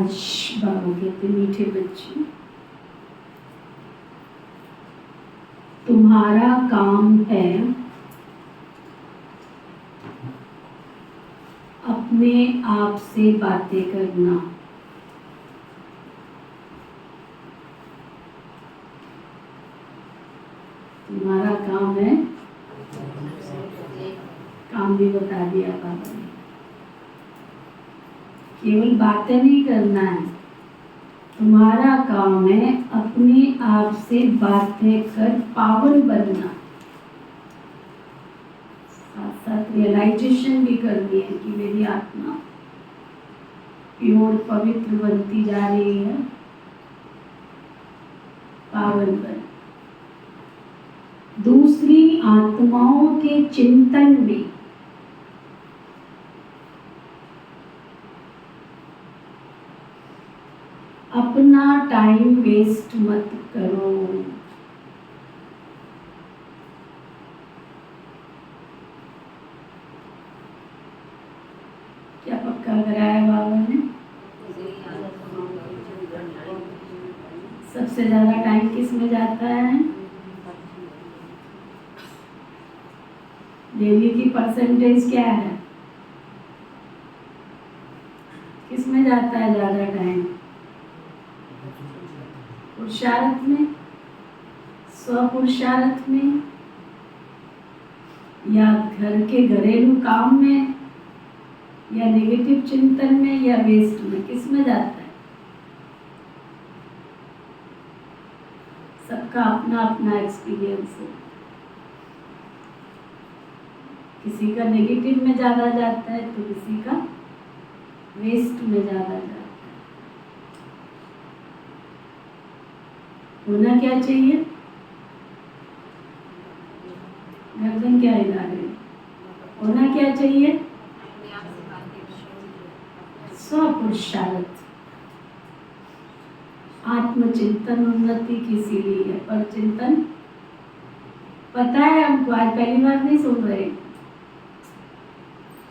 आज बाबा कहते मीठे बच्चे, तुम्हारा काम है अपने आप से बातें करना। तुम्हारा काम है, काम भी बता दिया बाबा ने, केवल बातें नहीं करना है, तुम्हारा काम है अपने आप से बातें कर पावन बनना। साथ साथ रियलाइजेशन भी करनी है कि मेरी आत्मा प्योर पवित्र बनती जा रही है, पावन बन। दूसरी आत्माओं के चिंतन में अपना टाइम वेस्ट मत करो। क्या पक्का कराया बाबा ने? सबसे ज्यादा टाइम किस में जाता है? डेली की परसेंटेज क्या है? किस में जाता है ज्यादा टाइम? पुरुषार्थ में, स्वपुरुषार्थ में, या घर के घरेलू काम में, या नेगेटिव चिंतन में, या वेस्ट में? किस में जाता है? सबका अपना अपना एक्सपीरियंस है। किसी का नेगेटिव में ज्यादा जाता है तो किसी का वेस्ट में ज्यादा जाता है। होना क्या चाहिए? गर्दन क्या हिला रहे? होना क्या चाहिए? स्वपुरुषार्थ, आत्मचिंतन उन्नति किसी लिए है, पर चिंतन पता है हमको, आज पहली बार नहीं सुन रहे।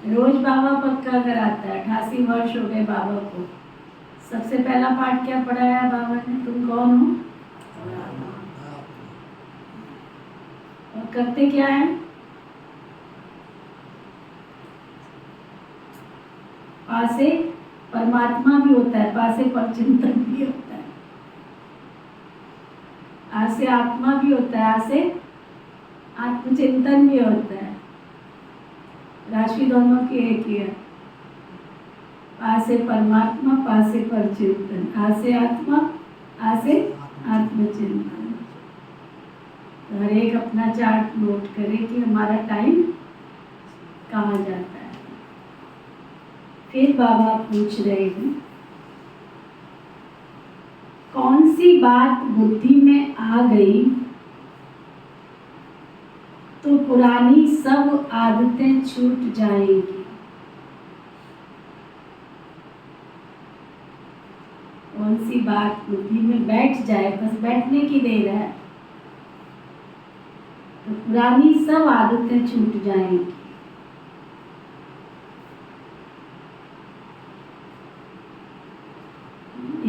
रोज बाबा पक्का कराता है, 88 वर्ष हो गए बाबा को। सबसे पहला पाठ क्या पढ़ाया बाबा ने? तुम कौन हो? और करते क्या है? पासे परमात्मा भी होता है, पासे पर चिंतन भी होता है, आसे आत्मा भी होता है, आसे आत्मचिंतन भी होता है। राशि दोनों की एक ही है, पासे परमात्मा, पासे पर चिंतन, आसे आत्मा, आसे आत्मचिंतन। हर एक अपना चार्ट नोट करे कि हमारा टाइम कहाँ जाता है। फिर बाबा पूछ रहे हैं, कौन सी बात बुद्धि में आ गई तो पुरानी सब आदतें छूट जाएंगी। कौन सी बात बुद्धि में बैठ जाए, बस बैठने की देर है, तो पुरानी सब आदतें छूट जाएंगी।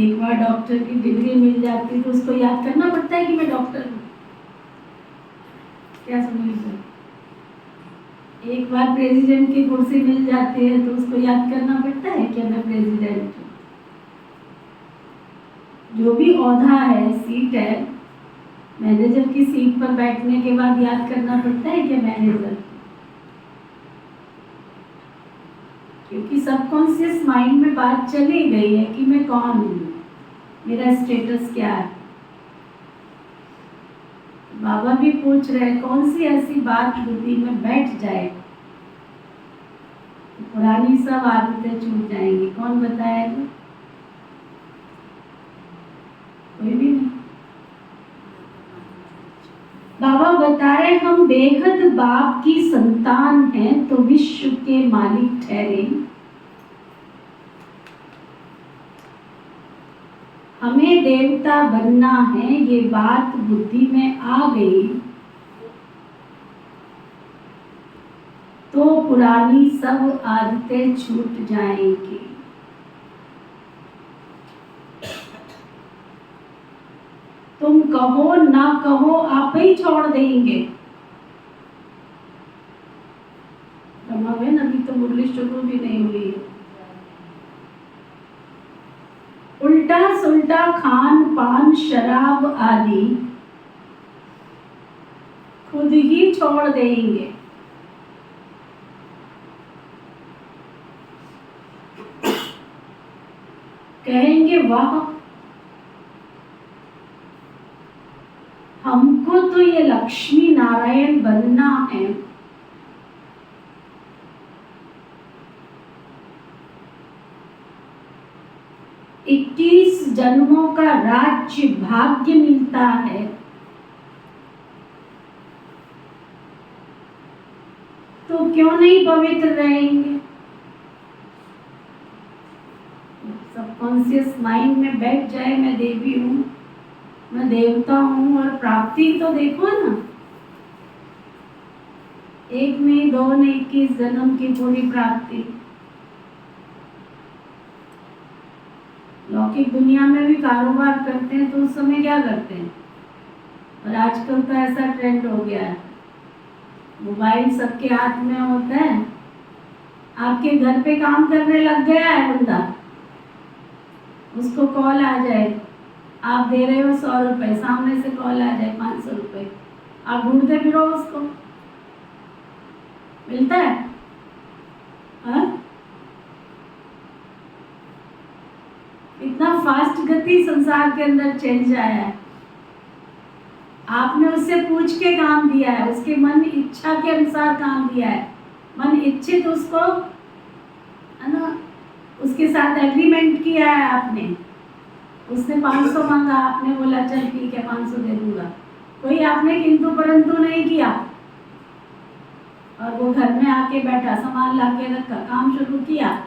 एक बार डॉक्टर की डिग्री मिल जाती तो उसको याद करना पड़ता है कि मैं डॉक्टर हूँ। क्या समझ? एक बार प्रेसिडेंट की कुर्सी मिल जाती है तो उसको याद करना पड़ता है कि मैं प्रेसिडेंट हूँ। जो भी ओहदा है, सीट है, मैनेजर की सीट पर बैठने के बाद याद करना पड़ता है कि मैनेजर, क्योंकि सबकॉन्शियस माइंड में बात चली गई है कि मैं कौन हूँ, मेरा स्टेटस क्या है। बाबा भी पूछ रहे हैं, कौन सी ऐसी बात बुद्धि में बैठ जाए तो पुरानी सब आदतें छूट जाएंगी। कौन बताएगा? कोई भी नहीं। बाबा बता रहे, हम बेहद बाप की संतान हैं तो विश्व के मालिक ठहरे। हमें देवता बनना है, ये बात बुद्धि में आ गई तो पुरानी सब आदतें छूट जाएंगी। कहो ना कहो आप ही छोड़ देंगे। अभी तो मुरली शुरू भी नहीं हुई है। उल्टा सुल्टा खान पान शराब आदि खुद ही छोड़ देंगे। कहेंगे वाह, हमको तो ये लक्ष्मी नारायण बनना है। इक्कीस जन्मों का राज्य भाग्य मिलता है, तो क्यों नहीं पवित्र रहेंगे? सबकॉन्शियस माइंड में बैठ जाए मैं देवी हूँ, मैं देवता हूँ, और प्राप्ति तो देखो ना, एक नहीं दो नहीं 21 जन्म की पूरी प्राप्ति। लौकिक दुनिया में भी कारोबार करते हैं तो उस समय क्या करते हैं? और आजकल तो ऐसा ट्रेंड हो गया है, मोबाइल सबके हाथ में होता है, आपके घर पे काम करने लग गया है बंदा, उसको कॉल आ जाए, आप दे रहे हो 100 रुपए, सामने से कॉल आ जाए 500 रुपए, आप ढूंढते फिरो उसको, मिलता है? हाँ? इतना फास्ट गति संसार के अंदर चेंज आया है। आपने उससे पूछ के काम दिया है, उसके मन इच्छा के अनुसार काम दिया है, मन इच्छित उसको, है ना, उसके साथ एग्रीमेंट किया है आपने। उसने 500 मांगा, आपने बोला चल ठीक है 500 दे दूंगा। कोई आपने किंतु परंतु नहीं किया, और वो घर में आके बैठा, सामान लाके रखा, काम शुरू किया,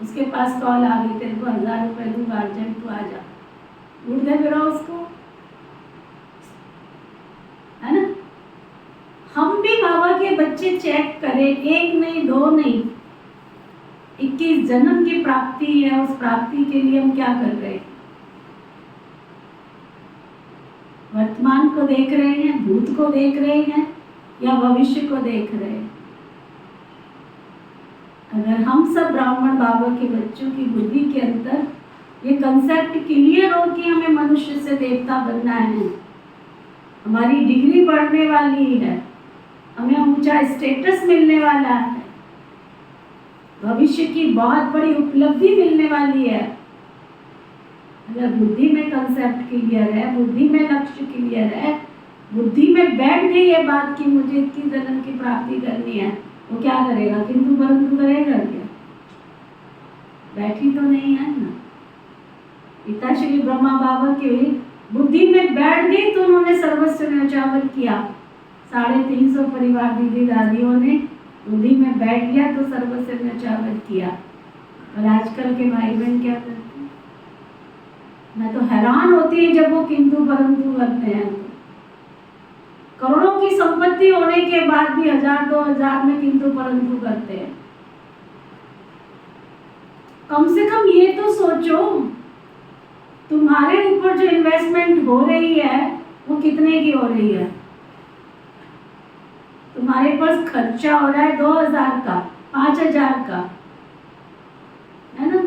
उसके पास कॉल आ गई, तेरे को 1000 रुपए दूंगा, अर्जेंट तू आ जा, ढूंढते फिरो उसको, है ना? हम भी बाबा के बच्चे चेक करें, एक नहीं दो नहीं 21 जन्म की प्राप्ति है, उस प्राप्ति के लिए हम क्या कर रहे हैं? वर्तमान को देख रहे हैं, भूत को देख रहे हैं, या भविष्य को देख रहे हैं? अगर हम सब ब्राह्मण बाबा के बच्चों की बुद्धि के अंदर ये कंसेप्ट क्लियर हो कि हमें मनुष्य से देवता बनना है, हमारी डिग्री बढ़ने वाली है, हमें ऊंचा स्टेटस मिलने वाला है, भविष्य की बहुत बड़ी उपलब्धि मिलने वाली है, अगर बुद्धि में कंसेप्ट क्लियर है, बुद्धि में लक्ष्य क्लियर है, बुद्धि में बैठ गई ये बात कि मुझे इतनी जन्म की प्राप्ति करनी है, वो क्या करेगा? किंतु परंतु करेगा क्या? बैठी तो नहीं है ना। पिता श्री ब्रह्मा बाबा की बुद्धि में बैठ गई तो उन्होंने सर्वस्व न्यौछावर किया। 350 परिवार दीदी दादियों ने बुद्धि में बैठ गया तो सर्वस्व न्यौछावर किया। और आजकल के भाई बहन क्या करते हैं? मैं तो हैरान होती है जब वो किंतु परंतु करते हैं। करोड़ों की संपत्ति होने के बाद भी 1000-2000 में किंतु परंतु करते हैं। कम से कम ये तो सोचो, तुम्हारे ऊपर जो इन्वेस्टमेंट हो रही है वो कितने की हो रही है? तुम्हारे पास खर्चा हो रहा है 2000 का, 5000 का, है ना?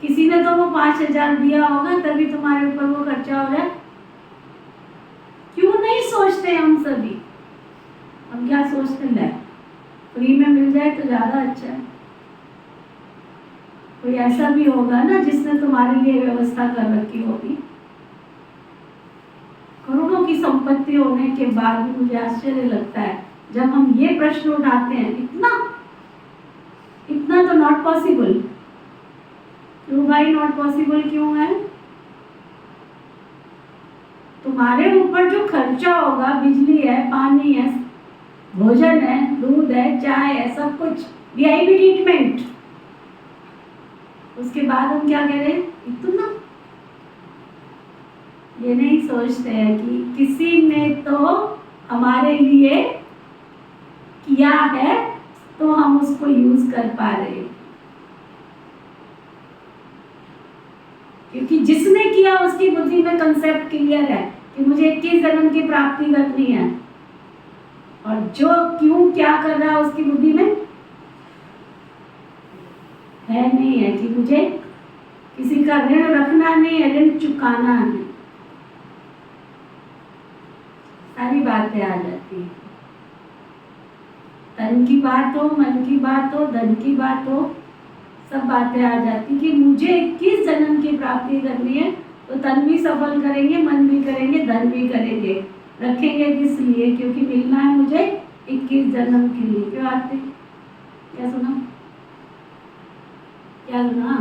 किसी ने तो वो 5000 दिया होगा तभी तुम्हारे ऊपर वो खर्चा हो रहा है। क्यों नहीं सोचते हम सभी? हम क्या सोचते हैं, फ्री में मिल जाए तो ज्यादा अच्छा है। कोई ऐसा भी होगा ना जिसने तुम्हारे लिए व्यवस्था कर रखी होगी। करोड़ों की संपत्ति होने के बाद भी मुझे आश्चर्य लगता है जब हम ये प्रश्न उठाते हैं, इतना तो नॉट पॉसिबल। क्यों भाई नॉट पॉसिबल क्यों है? तुम्हारे ऊपर जो खर्चा होगा, बिजली है, पानी है, भोजन है, दूध है, चाय है, सब कुछ वीआईपी ट्रीटमेंट, उसके बाद हम क्या कह रहे हैं? इतना ये नहीं सोचते हैं कि किसी ने तो हमारे लिए किया है तो हम उसको यूज कर पा रहे हैं। क्योंकि जिसने किया उसकी बुद्धि में कंसेप्ट क्लियर है कि मुझे 21 जन्म की प्राप्ति करनी है, और जो क्यों क्या कर रहा है उसकी बुद्धि में है नहीं है कि मुझे किसी का ऋण रखना नहीं है, ऋण चुकाना है। सारी बातें आ जाती है, तन की बात हो, मन की बात हो, धन की बात हो, सब बातें आ जाती कि मुझे 21 जन्म की प्राप्ति करनी है, तो तन भी सफल करेंगे, मन भी करेंगे, धन भी करेंगे। रखेंगे किस लिए? क्योंकि मिलना है मुझे 21 जन्म के लिए। क्यों आते? क्या सुना? क्या सुना?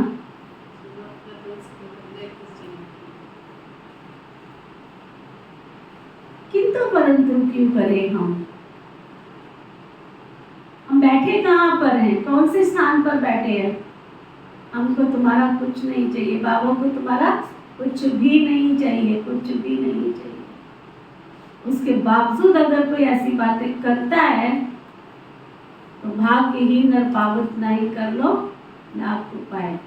किंतु परंतु क्यों करें हम बैठे कहाँ पर हैं? कौन से स्थान पर बैठे हैं? हमको तुम्हारा कुछ नहीं चाहिए, बाबा को तुम्हारा कुछ भी नहीं चाहिए, कुछ भी नहीं चाहिए। उसके बावजूद अगर कोई ऐसी बातें करता है तो भाग्यहीन और पावत नहीं कर लो लाख उपाय।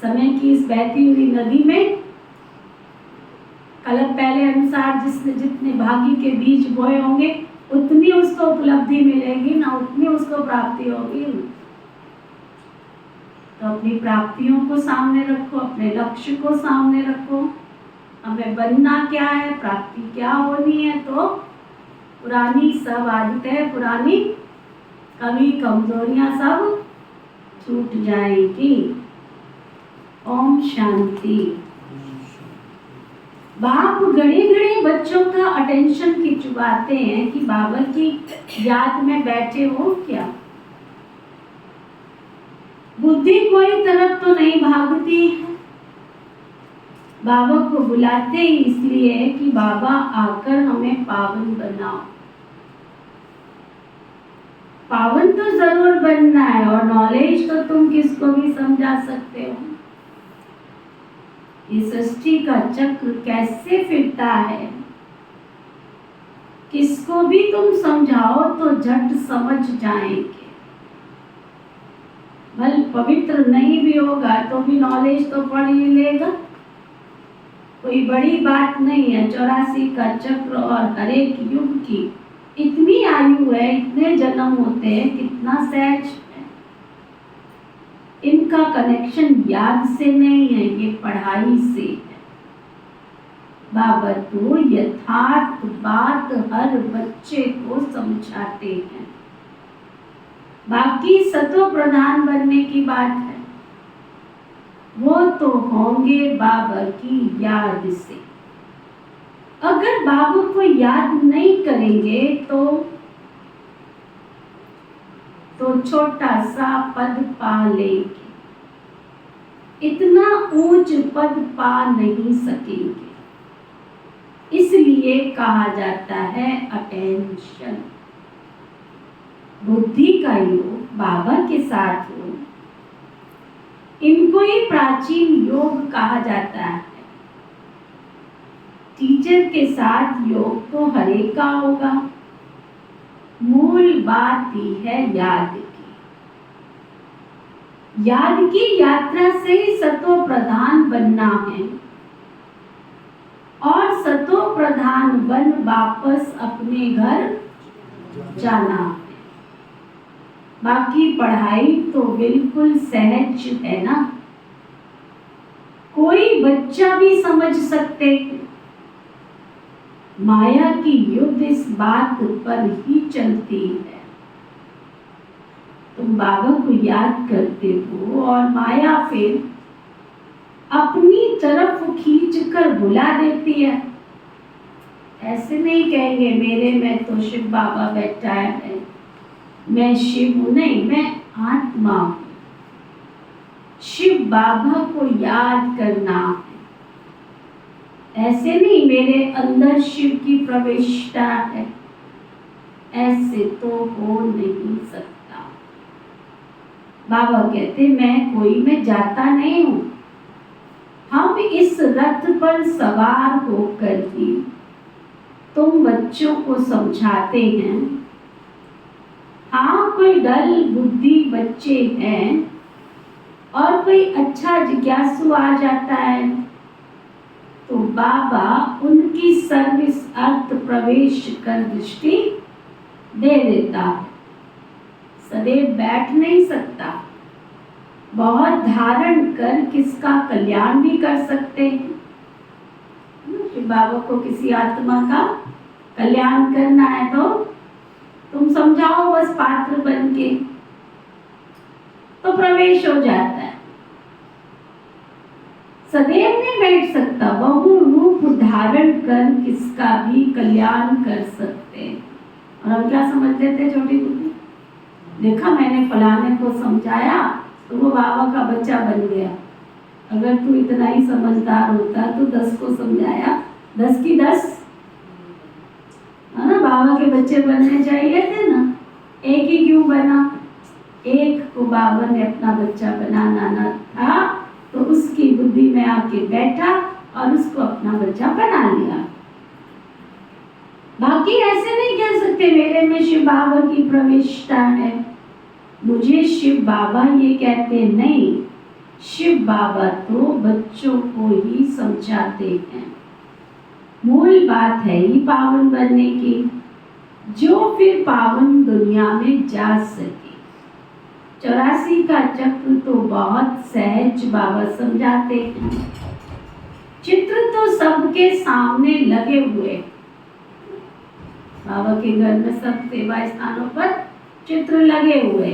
समय की इस बहती हुई नदी में कल पहले अनुसार जिसने जितने भाग्य के बीज बोए होंगे उतनी उसको उपलब्धि मिलेगी ना, उतनी उसको प्राप्ति होगी। तो अपनी प्राप्तियों को सामने रखो, अपने लक्ष्य को सामने रखो। हमें बनना क्या है, प्राप्ति क्या होनी है, तो पुरानी सब आदतें, पुरानी कमी कमजोरियां सब छूट जाएगी। ओम शांति। बाप घड़ी घड़ी बच्चों का अटेंशन खिंचवाते हैं कि बाबा की याद में बैठे हो क्या। बुद्धि कोई तरफ तो नहीं भागती है, बाबा को बुलाते ही इसलिए कि बाबा आकर हमें पावन बनाओ। पावन तो जरूर बनना है, और नॉलेज तो तुम किसको भी समझा सकते हो। ये सृष्टि का चक्र कैसे फिरता है, किसको भी तुम समझाओ तो झट समझ जाएंगे। भले पवित्र नहीं भी होगा तो भी नॉलेज तो पढ़ ही लेगा। कोई बड़ी बात नहीं है। 84 का चक्र और हर एक युग की इतनी आयु है, इतने जन्म होते हैं, कितना सहज है। इनका कनेक्शन याद से नहीं है, ये पढ़ाई से है। बाबा तो यथार्थ बात हर बच्चे को समझाते हैं। बाकी सतो प्रधान बनने की बात है, वो तो होंगे बाबा की याद से। अगर बाबा को याद नहीं करेंगे तो छोटा सा पद पा लेंगे, इतना ऊंच पद पा नहीं सकेंगे। इसलिए कहा जाता है अटेंशन। बुद्धि का योग बाबा के साथ हो, इनको ही प्राचीन योग कहा जाता है। टीचर के साथ योग तो हर एक का होगा। मूल बात ही है याद की। याद की यात्रा से ही सतो प्रधान बनना है, और सतो प्रधान बन वापस अपने घर जाना है। बाकी पढ़ाई तो बिल्कुल सहज है ना, कोई बच्चा भी समझ सकते। माया की युद्ध इस बात पर ही चलती है। तुम बाबा को याद करते हो और माया फिर अपनी तरफ खींचकर बुला देती है। ऐसे नहीं कहेंगे मेरे में तो शिव बाबा बैठा है, मैं शिव हूं। नहीं, मैं आत्मा हूं। शिव बाबा को याद करना है। ऐसे नहीं मेरे अंदर शिव की प्रविष्टता है, ऐसे तो हो नहीं सकता। बाबा कहते मैं जाता नहीं हूं। हम इस रथ पर सवार होकर ही तुम बच्चों को समझाते हैं। हाँ, कोई डल बुद्धि बच्चे हैं और कोई अच्छा जिज्ञासु आ जाता है तो बाबा उनकी सर्विस अर्थ प्रवेश कर दृष्टि दे देता है। सदैव बैठ नहीं सकता, बहुत धारण कर किसका कल्याण भी कर सकते हैं। कि बाबा को किसी आत्मा का कल्याण करना है तो तुम समझाओ बस पात्र बन के, तो प्रवेश हो जाता है। सदैव नहीं बैठ सकता, बहु रूप धारण कर किसका भी कल्याण कर सकते हैं। और हम क्या समझते थे छोटी बुद्धि, देखा मैंने फलाने को समझाया तो वो बाबा का बच्चा बन गया। अगर तू इतना ही समझदार होता तो 10 को समझाया, 10 की 10 है ना, बाबा के बच्चे बनने चाहिए थे ना। एक ही क्यों बना, एक को बाबा ने अपना बच्चा बनाना था तो उसकी बुद्धि में आके बैठा और उसको अपना बच्चा बना लिया। बाकी ऐसे नहीं कह सकते मेरे में शिव बाबा की प्रविष्टता है, मुझे शिव बाबा ये कहते नहीं। शिव बाबा तो बच्चों को ही समझाते हैं। मूल बात है ही पावन बनने की, जो फिर पावन दुनिया में जा सके। 84 का चक्र तो बहुत सहज बाबा समझाते हैं। चित्र तो सबके सामने लगे हुए, बाबा के घर में सब सेवा स्थानों पर चित्र लगे हुए।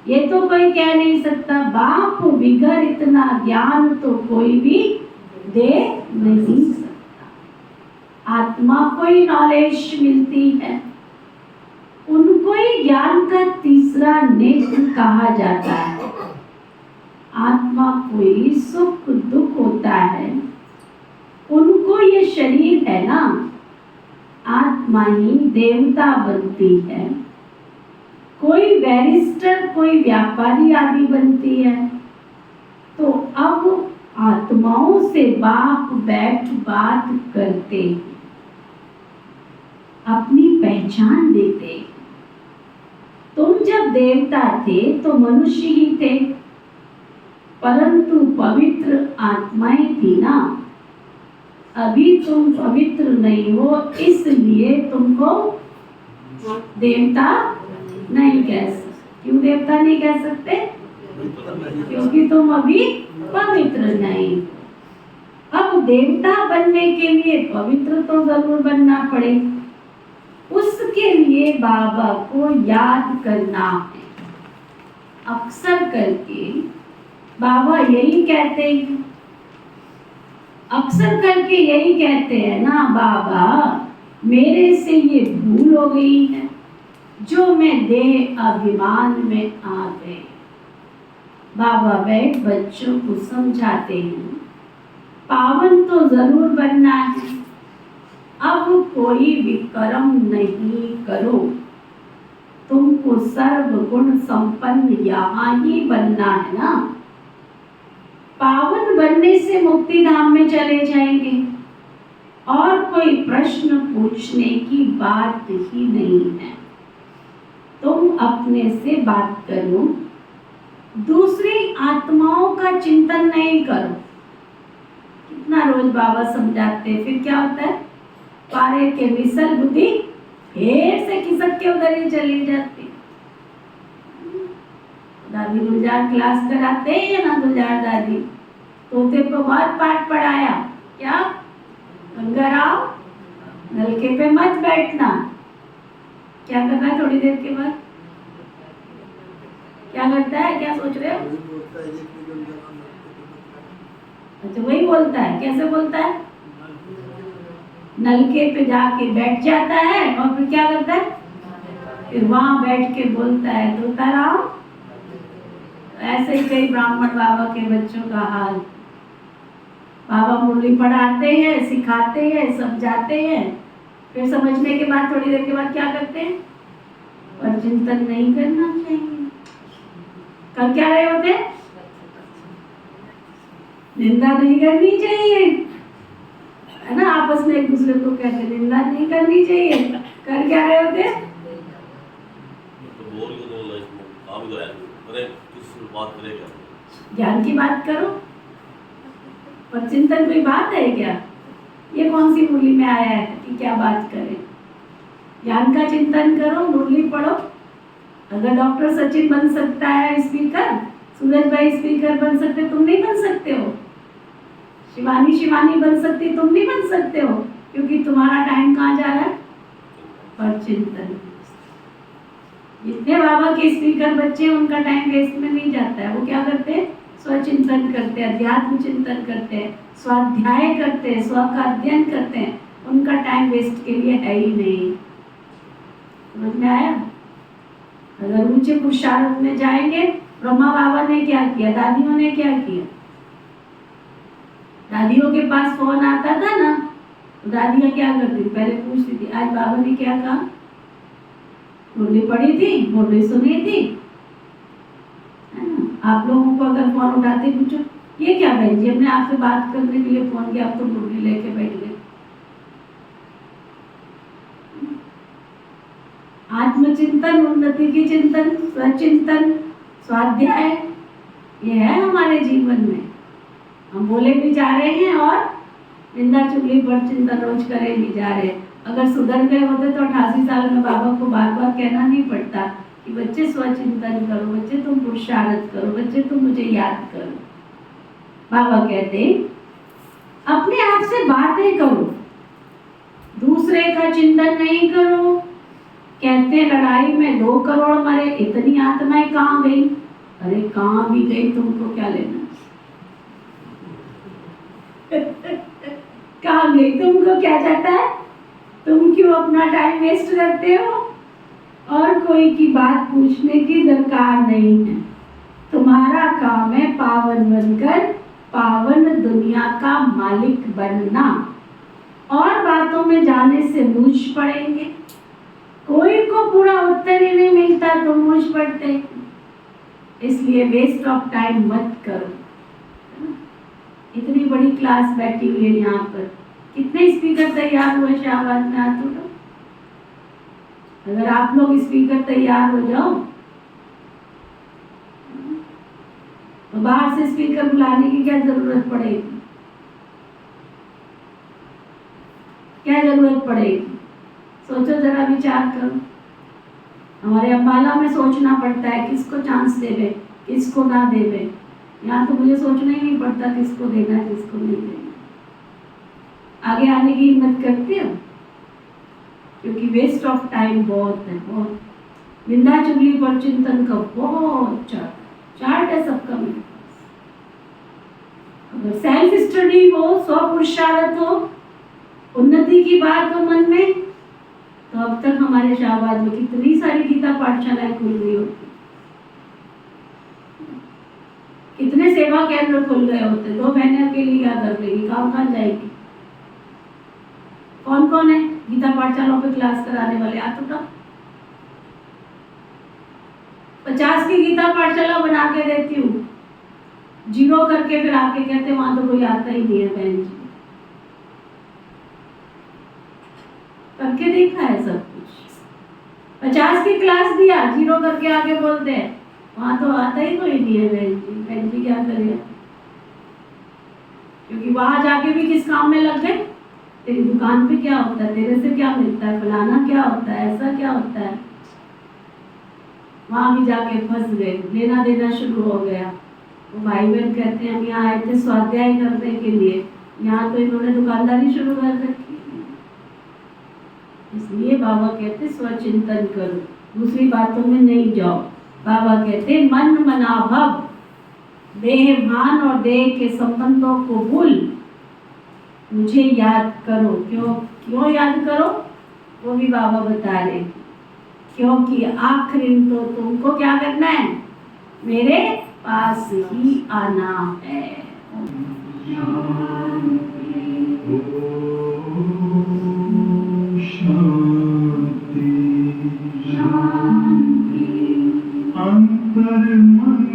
ये तो कोई कह नहीं सकता बाप बिगर इतना ज्ञान तो कोई भी दे नहीं सकता। आत्मा को ही नॉलेज मिलती है, उनको ही ज्ञान का तीसरा नेत्र कहा जाता है। आत्मा को ही सुख दुख होता है, उनको ये शरीर है ना, आत्मा ही देवता बनती है। कोई बैरिस्टर, कोई व्यापारी आदि बनती है। तो अब आत्माओं से बाप बैठ बात करते, अपनी पहचान देते। तुम जब देवता थे तो मनुष्य ही थे, परंतु पवित्र आत्माएं थी ना। अभी तुम पवित्र नहीं हो, इसलिए तुमको देवता नहीं कह सकते। क्यों देवता नहीं कह सकते? क्योंकि तुम अभी पवित्र नहीं। अब देवता बनने के लिए पवित्र तो जरूर बनना पड़े, उसके लिए बाबा को याद करना है। अक्सर करके बाबा यही कहते हैं, अक्सर करके यही कहते हैं ना, बाबा मेरे से ये भूल हो गई है जो मैं देह अभिमान में आ गए। बाबा बैठ बच्चों को समझाते हैं, पावन तो जरूर बनना है, अब कोई विक्रम नहीं करो, तुमको सर्व गुण संपन्न यहाँ ही बनना है ना। पावन बनने से मुक्ति धाम में चले जाएंगे और कोई प्रश्न पूछने की बात ही नहीं है। तुम अपने से बात करो, दूसरी आत्माओं का चिंतन नहीं करो। कितना रोज बाबा समझाते हैं, फिर क्या होता है, पारे के मिसल बुद्धि फिर से खिसक के उधर ही चली जाती। दादी गुलजार क्लास कराते हैं या ना गुलजार दादी, तोते को बहुत पाठ पढ़ाया, क्या गंगाराम नलके पे मत बैठना। क्या करना है थोड़ी देर के बाद, क्या करता है, क्या सोच रहे हो? अच्छा वही बोलता है, कैसे बोलता है? नलके पे जाके बैठ जाता है और फिर क्या करता है, फिर वहां बैठ के बोलता है तोताराम। ऐसे ही कई ब्राह्मण बाबा के बच्चों का हाल। बाबा मुरली पढ़ाते हैं, सिखाते हैं, समझाते हैं, फिर समझने के बाद थोड़ी देर के बाद क्या करते हैं, पर चिंतन नहीं करना चाहिए। कल क्या रहे होते, निंदा नहीं करनी चाहिए, है ना, आपस में एक दूसरे को कहते निंदा नहीं करनी चाहिए। कर क्या रहे होते, उसमें बात करेगा। ज्ञान की बात करो, पर चिंतन कोई बात है क्या? ये कौन सी मुरली में आया है कि क्या बात करें? ज्ञान का चिंतन करो, मुरली पढ़ो। अगर डॉक्टर सचिन बन सकता है स्पीकर, सूरज भाई स्पीकर बन सकते, तुम नहीं बन सकते हो। शिवानी बन सकती, तुम नहीं बन सकते हो, क्योंकि तुम्हारा टाइम कहाँ जा रहा है? पर चिंतन। जितने बाबा के स्पीकर बच्चे उनका टाइम वेस्ट में नहीं जाता है। वो क्या करते हैं? स्वचिंतन करते हैं, अध्यात्म चिंतन करते हैं, स्वाध्याय करते हैं, स्व का अध्ययन करते हैं। उनका टाइम वेस्ट के लिए है ही नहीं। समझ में आया? अगर ऊंचे पुरुषार्थ में जाएंगे, ब्रह्मा बाबा ने क्या किया, दादियों ने क्या किया? दादियों के पास फोन आता था ना, तो दादियां क्या करती थी? पहले पूछती थी आज बाबा ने क्या कहा, मुरली पढ़ी थी, मुरली सुनी थी, है ना? आप लोगों को अगर फोन उठाते पूछो ये क्या बहन जी, हमने आपसे बात करने के लिए फोन किया, आप तो मुरली लेके बैठ गए। आत्मचिंतन, उन्नति की चिंतन, स्वचिंतन, स्वाध्याय, ये है हमारे जीवन में। हम बोले भी जा रहे हैं और निंदा चुगली पर चिंतन रोज करे भी जा रहे हैं। अगर सुधर गए होते तो 88 साल में बाबा को बार बार कहना नहीं पड़ता कि बच्चे स्वचिंतन करो, बच्चे तुम पुरुषार्थ करो, बच्चे तुम मुझे याद करो। बाबा कहते अपने आप से बातें करो, दूसरे का चिंतन नहीं करो। कहते लड़ाई में 2 करोड़ मरे, इतनी आत्माएं कहाँ गई? अरे कहाँ भी गई, तुमको क्या लेना? कहाँ गई, तुमको क्या जाता है? तुम क्यों अपना टाइम वेस्ट करते हो? और कोई की बात पूछने की दरकार नहीं है। तुम्हारा काम है पावन बनकर पावन दुनिया का मालिक बनना। और बातों में जाने से मूझ पड़ेंगे। कोई को पूरा उत्तर ही नहीं मिलता तो मूझ पड़ते। इसलिए वेस्ट ऑफ टाइम मत करो। इतनी बड़ी क्लास बैठी हुई है यहाँ पर, कितने स्पीकर तैयार हुए? शाहबाद में हाथ उठाओ। अगर आप लोग स्पीकर तैयार हो जाओ तो बाहर से स्पीकर बुलाने की क्या जरूरत पड़ेगी? क्या जरूरत पड़ेगी? सोचो जरा, विचार करो। हमारे अम्बाला में सोचना पड़ता है किसको चांस देवे, किसको ना देवे। यहाँ तो मुझे सोचना ही नहीं पड़ता किसको देना है, किसको नहीं देना। आगे आने की हिम्मत करते हो? क्योंकि वेस्ट ऑफ टाइम बहुत है, बहुत। निंदा चुगली पर चिंतन का बहुत चार्ट है सबका मेरे पास। अगर सेल्फ स्टडी हो, स्व पुरुषार्थ हो, उन्नति की बात हो मन में, तो अब तक हमारे शाहबाद में कितनी सारी गीता पाठशालाएं खुल गई होती, कितने सेवा केंद्र खुल गए होते। 2 बहनें अकेली क्या कर लेगी, कहाँ जाएगी? कौन कौन है गीता पाठशालाओं पे क्लास कराने वाले? हाथ उठाओ। 50 की गीता पाठशाला बना के देती हूँ, 0 करके फिर आके कहते वहां तो कोई आता ही नहीं है बहन जी। करके देखा है सब कुछ। 50 की क्लास दिया, 0 करके आगे बोलते हैं वहां तो आता ही कोई नहीं है बहन जी। बहन जी क्या करेगा? क्योंकि वहां जाके भी किस काम में लग गए? तेरी दुकान पे क्या होता है, तेरे से क्या मिलता है, फलाना क्या होता है, ऐसा क्या होता है। वहां भी जाके फंस गए, लेना देना शुरू हो गया। वो भाई बहन कहते हैं हम यहाँ आए थे स्वाध्याय करने के लिए, यहाँ तो इन्होंने दुकानदारी शुरू कर रखी। इसलिए बाबा कहते स्वचिंतन करो, दूसरी बातों में नहीं जाओ। बाबा कहते मन मनाभव, देह भान और देह के संबंधों को भूल मुझे याद करो। क्यों याद करो? वो भी बाबा बता रहे, क्योंकि आखिरी तो तुमको क्या करना है? मेरे पास ही आना है। अंतर मन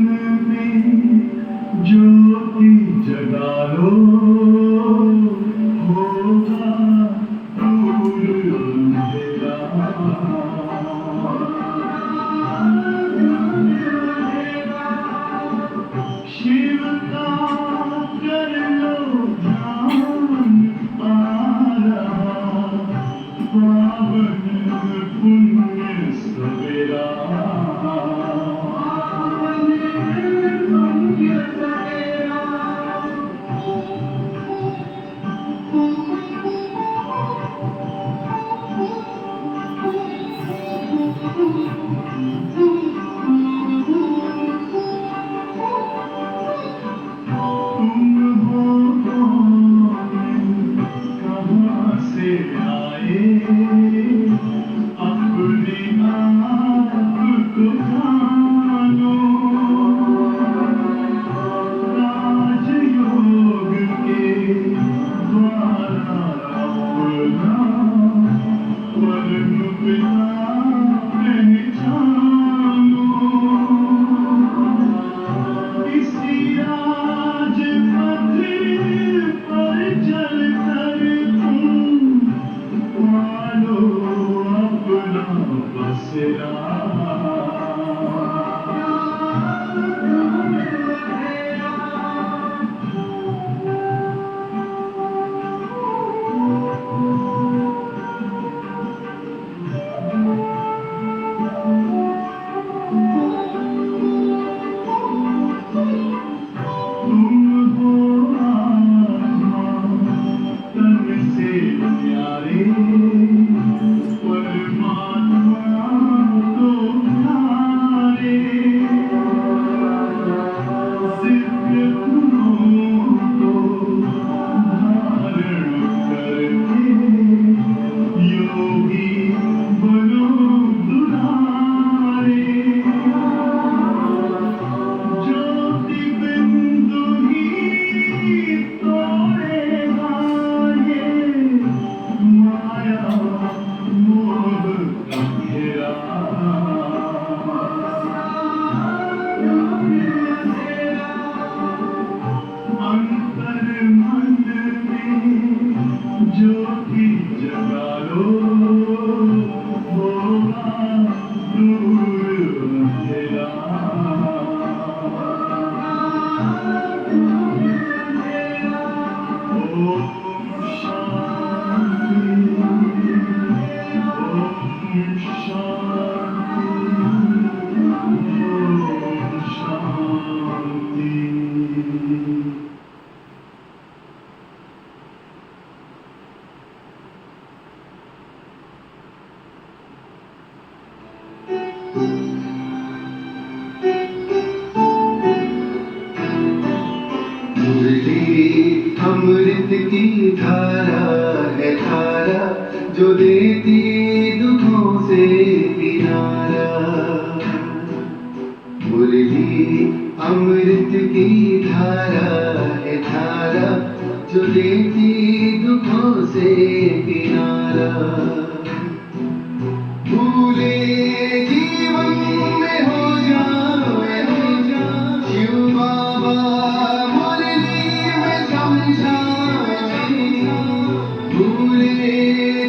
में ज्योति जगा लो, होगा दूर अंधेरा। कहाँ से आए अपने आप को जानो राजयोग के द्वारा अपना परम पिता पहचानो इसी राजपथ पर चलकर तुम पालो अपना बसेरा तुम हो आत्मा तन से प्यारे परमात्मा को प्यारे सिद्ध गुणों को धारण करके योगी बनो दुलारे ज्योति बिंदु ही तोड़ेगा ये माया मोह का घेरा अंतर मन में ज्योति जगा लो होगा दूर अंधेरा ओम शांति ओम शांति ओम शांति मुरली अमृत की धारा है धारा जो देती दुखों से किनारा। मुरली अमृत की धारा है धारा जो देती दुखों से किनारा। भूले जीवन में हो जाए शिव बाबा मुरली में समझाए। भूले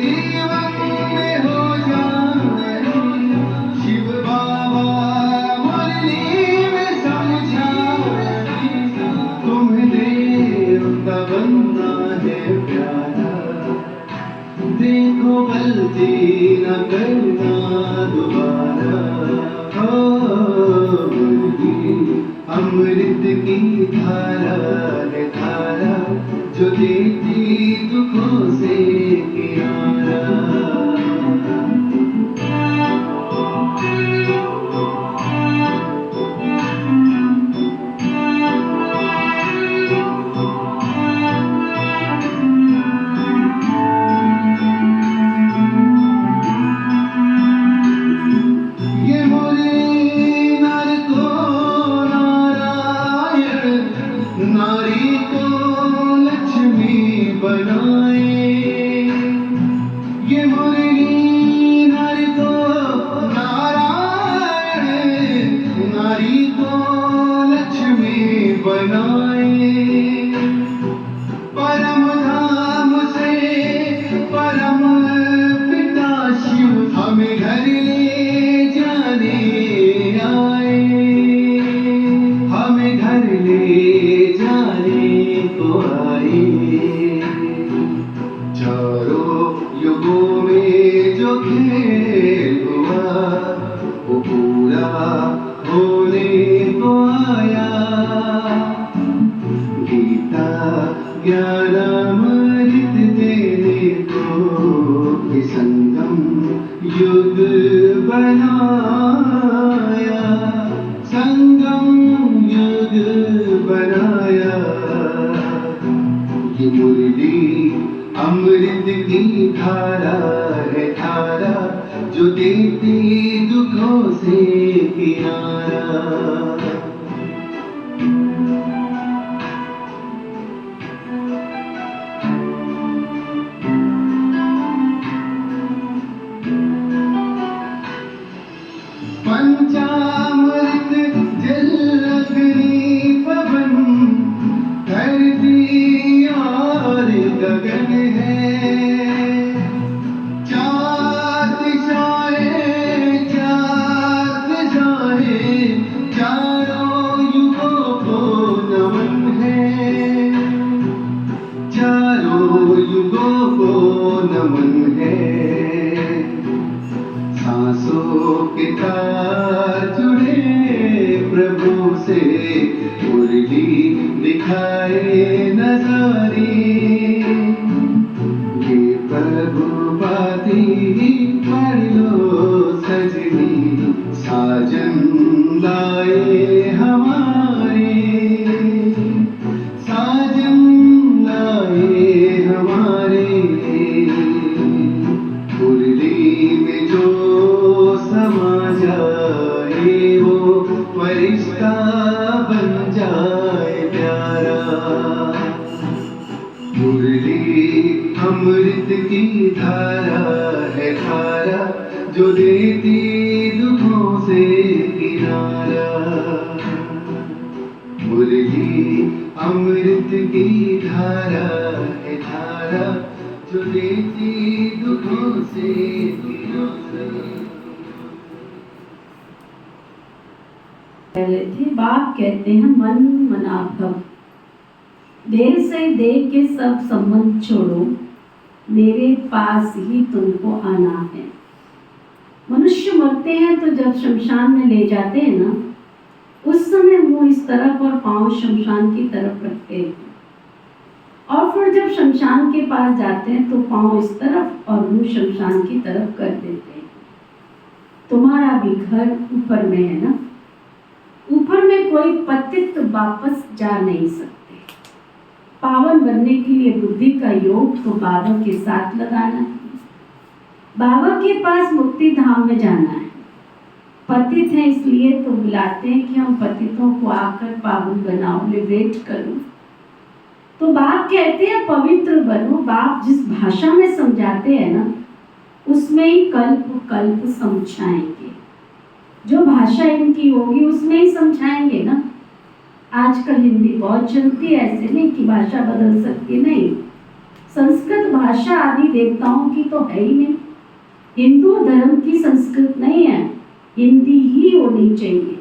जीवन में हो जाए शिव बाबा मुरली में समझाए। तुम्हें देव का बनना है प्यारा देखो गलती न करना दोबारा। मुरली अमृत की धारा है धारा जो देती दुखों से किनारा। ये मोरे नर को नारायण नारी को लक्ष्मी बनाए। ये मुरली नर को नारायण नारी को लक्ष्मी बनाए। परम धाम से परम पिता शिव हमें घर ले जाने आए। हमें घर ले जाने को आए। चारों युगों में जो खेल हुआ वो पूरा होने को आया। गीता ज्ञानामृत युग बनाया, संगम युग बनाया। ये मुरली अमृत की धारा है, धारा जो देती दुखों से किनारा। पंचामृत जल अग्नि पवन, धरती और गगन है। चार दिशाएं, चारों युगों को नमन है, चारों युगों को नमन है। सांसों के तार जुड़े प्रभु से, मुरली दिखाए नजारे। ये प्रभु बातें पढ़ लो सजनी, साजन लाए हमारे, साजन लाए हमारे। मुरली में जो समा जाए वो फरिश्ता बन जाए प्यारा। मुरली अमृत की धारा है, धारा जो देती दुखों से किनारा। मुरली अमृत की धारा है, धारा जो देती दुखों से किनारा। पहले थे बाप कहते हैं मन मना भव, देर से देख के सब संबंध छोड़ो, मेरे पास ही तुमको आना है। मनुष्य मरते हैं तो जब शमशान में ले जाते हैं ना, उस समय मुंह इस तरफ और पांव शमशान की तरफ रखते हैं, और फिर जब शमशान के पास जाते हैं तो पांव इस तरफ और मुंह शमशान की तरफ कर देते हैं। तुम्हारा भी घर ऊपर में है ना, ऊपर में कोई पतित वापस जा नहीं सकते। पावन बनने के लिए बुद्धि का योग तो बाबा के साथ लगाना है, बाबा के पास मुक्ति धाम में जाना है। पतित है इसलिए तो बुलाते हैं कि हम पतितों को आकर पावन बनाओ, लिबरेट करो। तो बाप कहते हैं पवित्र बनो। बाप जिस भाषा में समझाते हैं ना, उसमें ही कल्प कल्प समझाएंगे। जो भाषा इनकी होगी उसमें ही समझाएंगे ना। आजकल हिंदी बहुत चलती है, ऐसे नहीं कि भाषा बदल सकती, नहीं। संस्कृत भाषा आदि देवताओं की तो है ही नहीं। हिंदू धर्म की संस्कृत नहीं है, हिंदी ही होनी चाहिए।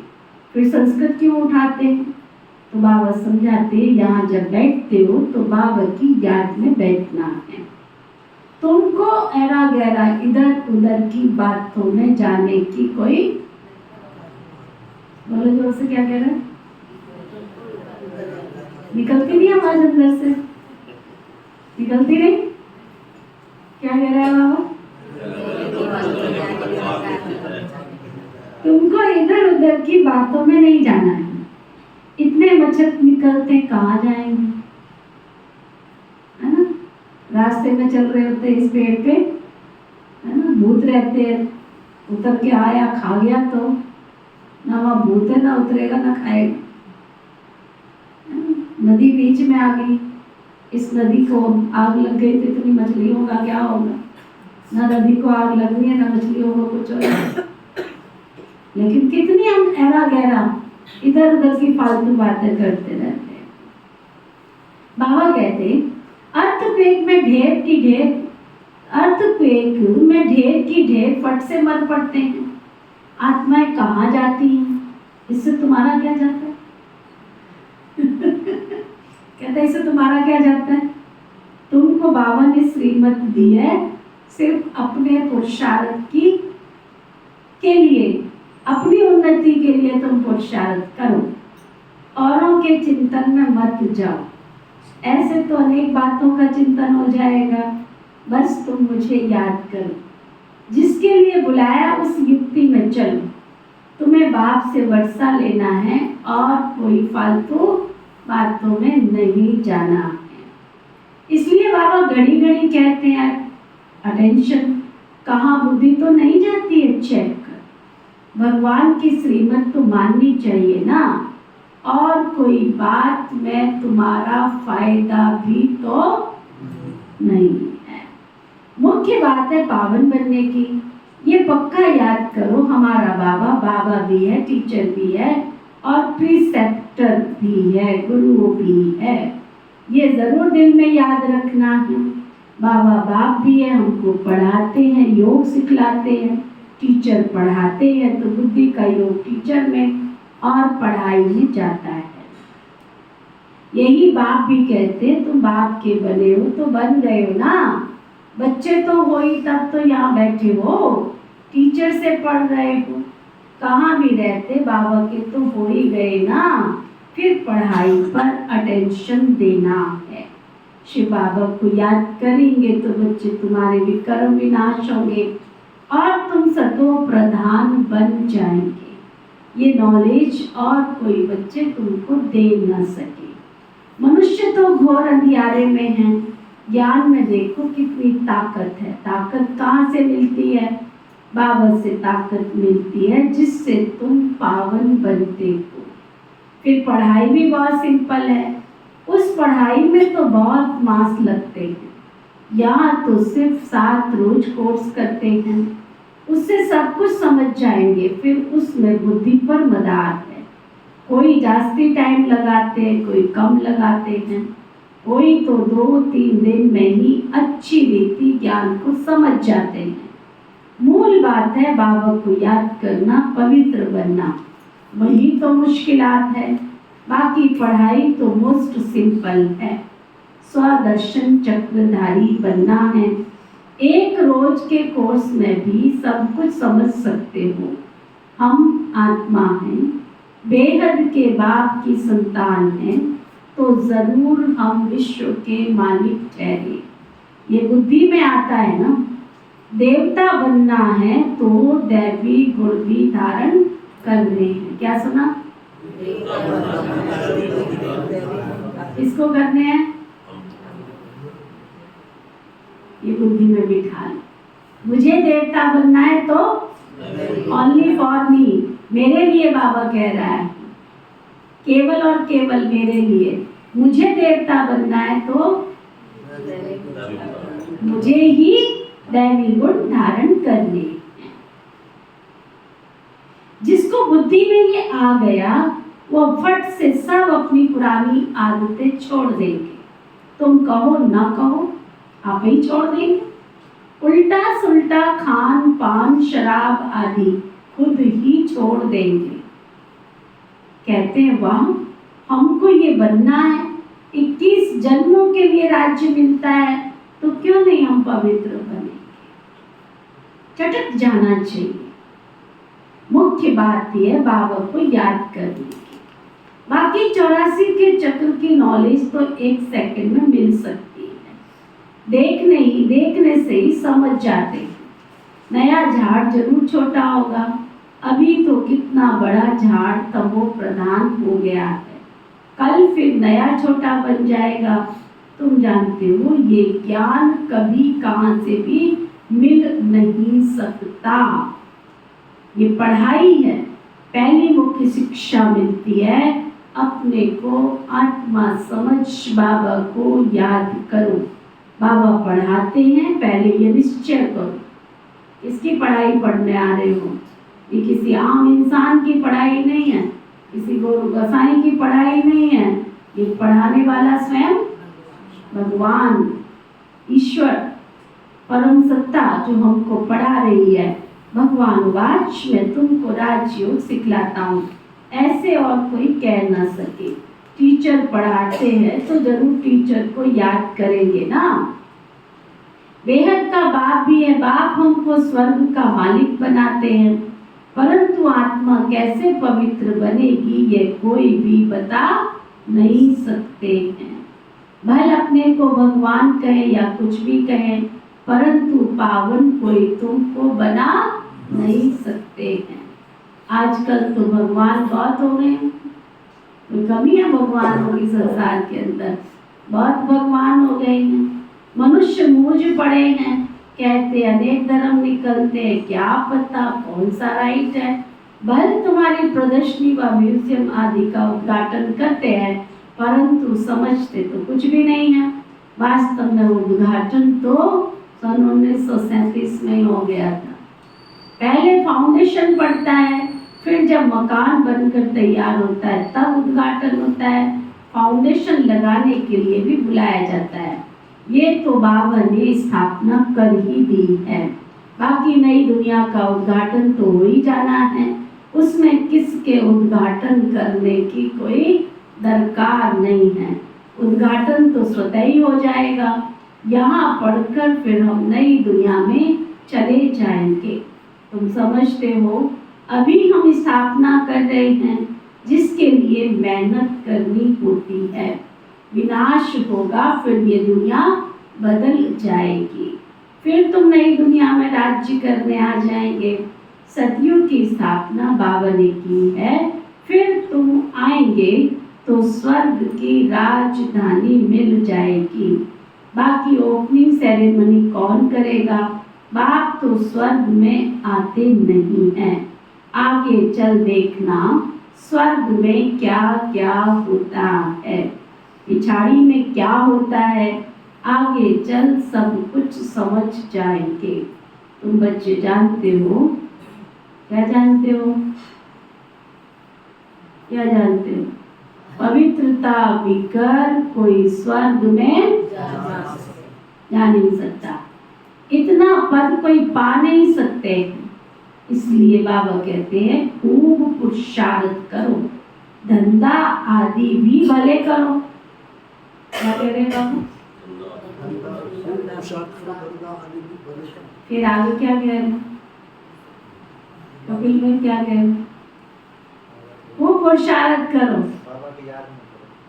फिर संस्कृत क्यों उठाते हैं? तो बाबा समझाते हैं यहाँ जब बैठते हो तो बाबा की याद में बैठना है। तुमको ऐरा गहरा इधर उधर की बातों में जाने की कोई, बोलो जोर से, क्या कह रहा है? निकलती नहीं आवाज अंदर से, निकलती नहीं? क्या कह रहा है बाबा? तुमको इधर उधर की बातों में नहीं जाना है। इतने मच्छर निकलते कहाँ जाएंगे, है ना? रास्ते में चल रहे होते इस पेड़ पे, है ना? भूत रहते हैं, उतर के आया खा गया तो ना वहाँ भूत है, ना उतरेगा ना खाएगा। नदी बीच में आ गई, इस नदी को आग लग गई तो इतनी मछलियों का क्या होगा? ना नदी को आग लगनी है, ना मछलियों को कुछ होगा। लेकिन कितनी हम ऐरा गहरा इधर उधर की फालतू बातें करते रहते हैं। बाबा कहते अर्थक्वेक में ढेर की ढेर फट से मर पड़ते हैं। आत्माएं कहाँ जाती हैं? इससे तुम्हारा क्या जाता है? कहते हैं इससे तुम्हारा क्या जाता है? तुमको बाबा ने श्रीमत दी है सिर्फ अपने पुरुषार्थ के लिए, अपनी उन्नति के लिए तुम पुरुषार्थ करो, औरों के चिंतन में मत जाओ। ऐसे तो अनेक बातों का चिंतन हो जाएगा, बस तुम मुझे याद करो। जिसके लिए बुलाया उस युक्ति में चलो। तुम्हें बाप से वर्षा लेना है और कोई फालतू बातों में नहीं जाना है। इसलिए बाबा घड़ी घड़ी कहते हैं अटेंशन, कहाँ बुद्धि तो नहीं जाती है, चेक कर। भगवान की श्रीमत तो माननी चाहिए ना, और कोई बात में तुम्हारा फायदा भी तो नहीं है। मुख्य बात है पावन बनने की। ये पक्का याद करो, हमारा बाबा भी है, टीचर भी है और प्रीसेप्टर भी है, गुरु भी है। ये जरूर दिल में याद रखना है। बाबा बाप भी है, हमको पढ़ाते हैं, योग सिखलाते हैं। टीचर पढ़ाते हैं तो बुद्धि का योग टीचर में और पढ़ाई में जाता है। यही बाप भी कहते हैं, तुम बाप के बने हो तो बन गए हो ना। बच्चे तो हो ही तब तो यहाँ बैठे हो, टीचर से पढ़ रहे हो, कहाँ भी रहते बाबा के तो हो ही गए ना। फिर पढ़ाई पर अटेंशन देना है। शिव बाबा को याद करेंगे तो बच्चे तुम्हारे विकर्म विनाश होंगे और तुम सतो प्रधान बन जाएंगे। ये नॉलेज और कोई बच्चे तुमको दे न सके। मनुष्य तो घोर अंधियारे में है, ज्ञान में देखो कितनी ताकत है। ताकत कहाँ से मिलती है? बाबा से ताकत मिलती है, जिससे तुम पावन बनते हो। फिर पढ़ाई भी बहुत सिंपल है। उस पढ़ाई में तो बहुत मास लगते हैं। यहाँ तो सिर्फ 7 रोज कोर्स करते हैं, उससे सब कुछ समझ जाएंगे। फिर उसमें बुद्धि पर मदार है। कोई जास्ती टाइम लगाते हैं, कोई कम लगाते हैं, कोई तो 2-3 दिन में ही अच्छी रीति ज्ञान को समझ जाते हैं। मूल बात है बाबा को याद करना, पवित्र बनना, वही तो मुश्किलात है। बाकी पढ़ाई तो मोस्ट सिंपल है। स्वदर्शन चक्रधारी बनना है। एक रोज के कोर्स में भी सब कुछ समझ सकते हो। हम आत्मा हैं, बेहद के बाप की संतान हैं, तो जरूर हम विश्व के मालिक ठहरे। ये बुद्धि में आता है ना। देवता बनना है तो दैवी गुण भी धारण करने हैं। क्या सुना? इसको करने हैं, ये बुद्धि में बिठा लो। मुझे देवता बनना है तो ओनली फॉर मी, मेरे लिए बाबा कह रहा है, केवल और केवल मेरे लिए। मुझे देवता बनना है तो मुझे ही दैवी गुण धारण करने। जिसको बुद्धि में ये आ गया वो फट से सब अपनी पुरानी आदतें छोड़ देंगे। तुम कहो ना कहो, आप ही छोड़ देंगे। उल्टा सुल्टा खान पान शराब आदि खुद ही छोड़ देंगे। कहते हैं वाह, हमको ये बनना है, 21 जन्मों के लिए राज्य मिलता है, तो क्यों नहीं हम पवित्र बनेंगे? चटक जाना चाहिए। मुख्य बात यह है बाबा को याद करने की। बाकी 84 के चक्र की नॉलेज तो 1 सेकंड में मिल सकती है। देखने से ही समझ जाते हैं। नया झाड़ जरूर छोटा होगा, अभी तो कितना बड़ा झाड़ तमो प्रधान हो गया है। कल फिर नया छोटा बन जाएगा। तुम जानते हो ये ज्ञान कभी कहाँ से भी मिल नहीं सकता। ये पढ़ाई है, पहली मुख्य शिक्षा मिलती है। अपने को आत्मा समझ बाबा को याद करो। बाबा पढ़ाते हैं, पहले ये निश्चय करो इसकी पढ़ाई पढ़ने आ रहे हो। ये किसी आम इंसान की पढ़ाई नहीं है, किसी गुरु गोसाई की पढ़ाई नहीं है। ये पढ़ाने वाला स्वयं भगवान, ईश्वर, परम सत्ता जो हमको पढ़ा रही है। भगवान वाच मैं तुमको राजयोग सिखलाता हूँ, ऐसे और कोई कह ना सके। टीचर पढ़ाते हैं तो जरूर टीचर को याद करेंगे ना। बेहद का बाप भी है, बाप हमको स्वर्ग का मालिक बनाते हैं, परंतु आत्मा कैसे पवित्र बनेगी ये कोई भी बता नहीं सकते हैं। भले अपने को भगवान कहें या कुछ भी कहें, परंतु पावन कोई तुमको बना नहीं सकते हैं। आजकल तो भगवान बहुत हो गए हैं, कोई कमी है भगवानों की संसार के अंदर? बहुत भगवान हो गए हैं। मनुष्य मूझ पड़े हैं, कहते अनेक धर्म निकलते हैं, क्या पता कौन सा राइट है। भले तुम्हारी प्रदर्शनी व म्यूजियम आदि का उद्घाटन करते हैं, परंतु समझते तो कुछ भी नहीं है। वास्तव में उद्घाटन तो सन 1937 में ही हो गया था। पहले फाउंडेशन पड़ता है, फिर जब मकान बनकर तैयार होता है तब उद्घाटन होता है। फाउंडेशन लगाने के लिए भी बुलाया जाता है। ये तो बाबा ने स्थापना कर ही दी है, बाकी नई दुनिया का उद्घाटन तो हो ही जाना है। उसमें किसके उद्घाटन करने की कोई दरकार नहीं है। उद्घाटन तो स्वतः ही हो जाएगा। यहाँ पढ़कर फिर हम नई दुनिया में चले जाएंगे। तुम समझते हो, अभी हम स्थापना कर रहे हैं, जिसके लिए मेहनत करनी होती है। विनाश होगा, फिर ये दुनिया बदल जाएगी, फिर तुम नई दुनिया में राज्य करने आ जाएंगे। सदियों की स्थापना बाबा ने की है, फिर तुम आएंगे तो स्वर्ग की राजधानी मिल जाएगी। बाकी ओपनिंग सेरेमनी कौन करेगा? बाप तो स्वर्ग में आते नहीं हैं। आगे चल देखना स्वर्ग में क्या क्या होता है, पिछाड़ी में क्या होता है। आगे चल सब कुछ समझ जाएंगे। तुम बच्चे जानते हो, क्या जानते हो? क्या जानते हो? पवित्रता बिकर कोई स्वर्ग में जा नहीं सकता। इतना पद कोई पा नहीं सकते। इसलिए बाबा कहते हैं खूब पुरुषार्थ करो, धंधा आदि भी भले करो। क्या कह रहे बाबू? फिर आगे क्या कह रहे? कपिल में क्या कह रहे? खूब पुरुषार्थ करो,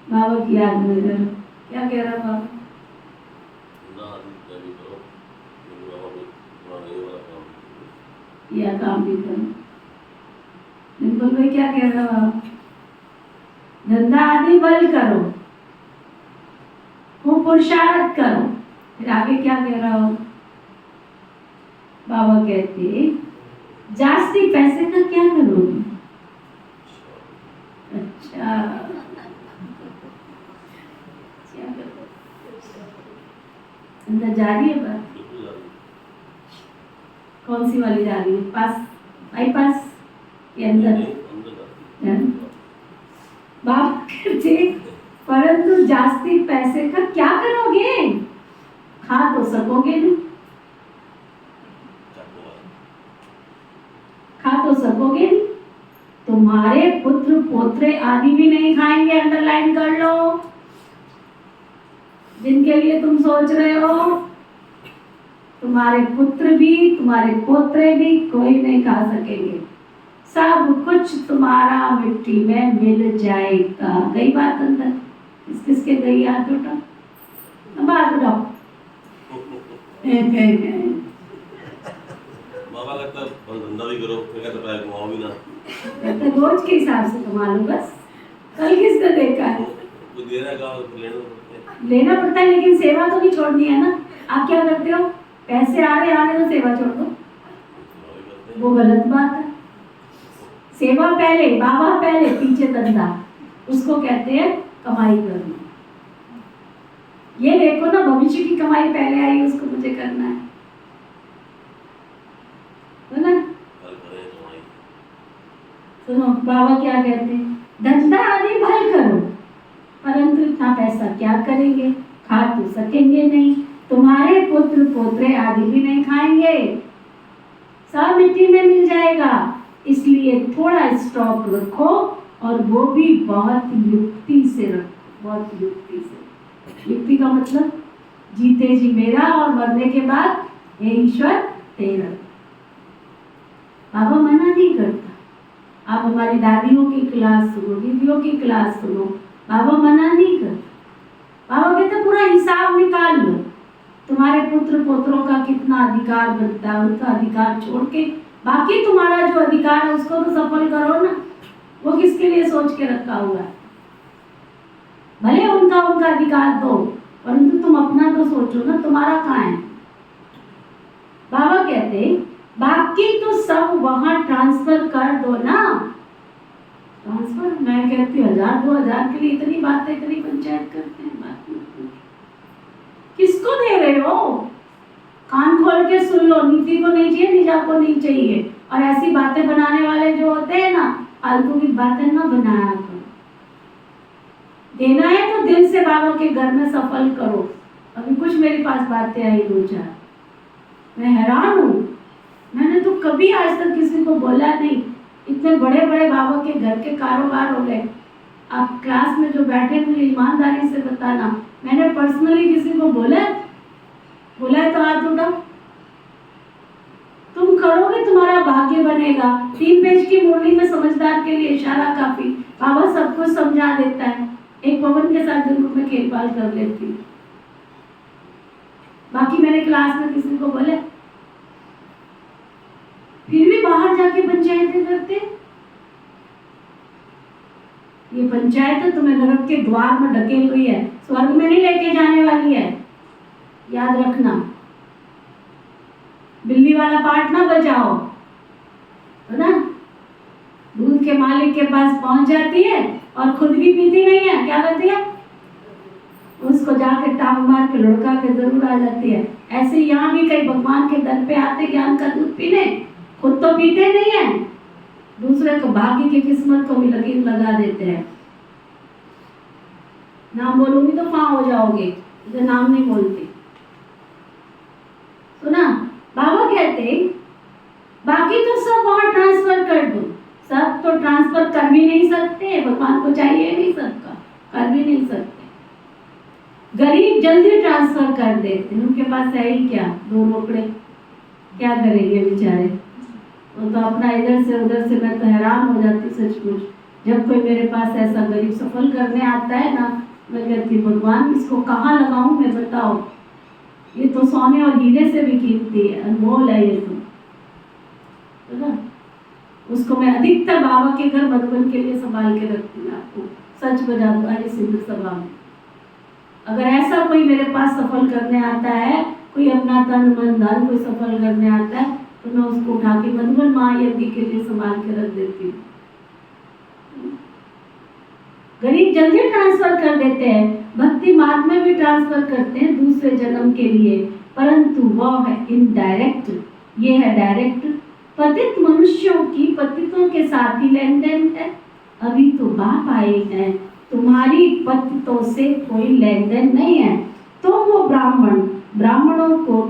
बाबा की याद में करो। क्या कह रहा बाबा? यह काम भी करो। बिल्कुल भाई क्या कह रहा बाबा? धंधा आदि बल करो, खूब पुरुषार्थ करो। फिर आगे क्या कह रहा हो? बाबा कहते जास्ती पैसे का क्या करोगे? अच्छा, अंदर जा रही है बात? कौन सी वाली जा रही है? पास, बाईपास के अंदर? बाप कहते परंतु जास्ती पैसे का क्या करोगे? खा तो सकोगे नहीं, खा तो सकोगे नहीं। तुम्हारे पुत्र पोत्रे आदि भी नहीं खाएंगे। अंडरलाइन कर लो, जिनके लिए तुम सोच रहे हो। तुम्हारे पुत्र भी, तुम्हारे पोत्रे भी कोई नहीं खा सकेंगे। सब कुछ तुम्हारा मिट्टी में मिल जाएगा। गई बात अंदर? किस किस के गई? हाथ उठाओ, अब हाथ उठाओ। बाबा कहता धंधा भी करो, फिर कहता पैसा कमाओ भी ना। कहते रोज के हिसाब से कमा लो बस। कल किसने देखा है? कोई दे रहा है तो लेना पड़ता है, लेकिन सेवा तो नहीं छोड़नी है ना। आप क्या करते हो? पैसे आ रहे तो सेवा छोड़ दो, वो गलत बात है। सेवा पहले, बाबा पहले, पीछे धंधा, उसको कहते हैं कमाई करना। ये देखो ना, भविष्य की कमाई पहले आई, उसको मुझे करना है ना। सुनो बाबा क्या कहते हैं, धंधा आदि भल करो, परंतु इतना पैसा क्या करेंगे? खा तो सकेंगे नहीं। तुम्हारे पुत्र पोत्रे आदि भी नहीं खाएंगे, सब मिट्टी में मिल जाएगा। इसलिए थोड़ा स्टॉक रखो, और वो भी बहुत युक्ति से रखो, बहुत युक्ति से। युक्ति का मतलब जीते जी मेरा और मरने के बाद हे ईश्वर तेरा। बाबा मना नहीं करता। आप हमारी दादियों की क्लास सुनो, दीदियों की क्लास सुनो, बाबा मना नहीं करता। बाबा कहते पूरा हिसाब निकाल लो, तुम्हारे तुम्हारे पुत्र पोत्रों का कितना अधिकार बनता है, उनका अधिकार छोड़ के बाकी तुम्हारा जो अधिकार है उसको तो सफल करो ना। वो किसके लिए सोच के रखा हुआ है? भले उनका अधिकार दो, परंतु तुम अपना तो सोचो ना, तुम्हारा कहाँ है? बाबा कहते बाकी तो सब वहां ट्रांसफर कर दो ना। ट्रांसफर मैं कहती 1000-2000 के लिए इतनी बातें, इतनी पंचायत करते हैं। बात किसको दे रहे हो? कान खोल के सुन लो, नीति को नहीं चाहिए, निजा को नहीं चाहिए। और ऐसी बातें बनाने वाले जो होते हैं ना, फालतू की बातें ना बनाया करो। देना है तो दिल से बाबा के घर में सफल करो। अभी कुछ मेरे पास बातें आई 2-4, मैं हैरान हूँ। मैंने तो कभी आज तक किसी को बोला नहीं। इतने बड़े बड़े बाबा के घर के कारोबार हो गए। आप क्लास में जो बैठे, मुझे ईमानदारी से बताना, मैंने पर्सनली किसी को बोला है तो हाथ उठाओ। तुम करोगे, तुम्हारा भाग्य बनेगा। 3 पेज की मुरली में समझदार के लिए इशारा काफी। बाबा सब कुछ समझा देता है। एक पवन के साथ जरूर मैं खेलपाल कर लेती हूँ। बाकी मैंने क्लास में किसी को बोले, फिर भी बाहर जाके पंचायतें करते। ये पंचायत तुम्हें नरक के द्वार में ढकेल हुई है, स्वर्ग में नहीं लेके जाने वाली है, याद रखना। बिल्ली वाला पार्ट ना बजाओ, है ना। दूध के मालिक के पास पहुंच जाती है और खुद भी पीती नहीं है, क्या करती है? उसको जाके टांग मार के लुढ़का के जरूर आ जाती है। ऐसे यहाँ भी कई भगवान के दर पे आते ज्ञान का दूध पीने, खुद तो पीते नहीं है, दूसरे को भाग्य की किस्मत को भी लकीर लगा देते हैं। नाम बोलूंगी तो वहां हो जाओगे, इसे नाम नहीं बोलती। सुना, बाबा कहते बाकी तो सब वहां ट्रांसफर कर दो। सब तो ट्रांसफर कर भी नहीं सकते, भगवान को चाहिए नहीं सबका, कर भी नहीं सकते। गरीब जल्दी ट्रांसफर कर देते, उनके पास है ही क्या, 2 रोकड़े, क्या करेंगे बेचारे। वो तो अपना इधर से उधर से, मैं तो हैरान हो जाती सचमुच। जब कोई मेरे पास ऐसा गरीब सफल करने आता है ना, मैं कहती भगवान इसको कहाँ लगाऊं मैं, बताओ। ये तो सोने और हीरे से भी कीमती है, अनमोल है ये तो, ना। उसको मैं अधिकतर बाबा के घर मधुबन के लिए संभाल के रखती हूँ। आपको सच बता दूं, अरे सिंधु सभा में अगर ऐसा कोई मेरे पास सफल करने आता है, कोई अपना तन मन धन कोई सफल करने आता है, तो मैं उसको उठा के मधुबन महायज्ञ के लिए संभाल के रख देती हूँ। गरीब जल्दी ट्रांसफर कर देते हैं, भक्ति मार्ग में भी ट्रांसफर करते हैं दूसरे जन्म के लिए, परंतु वह है इनडायरेक्ट, ये है डायरेक्ट। पतित मनुष्यों की पतितों के साथ ही लेन देन है। अभी तो बाप आए हैं, तुम्हारी पतितों से कोई लेन देन नहीं है। तो वो ब्राह्मणों को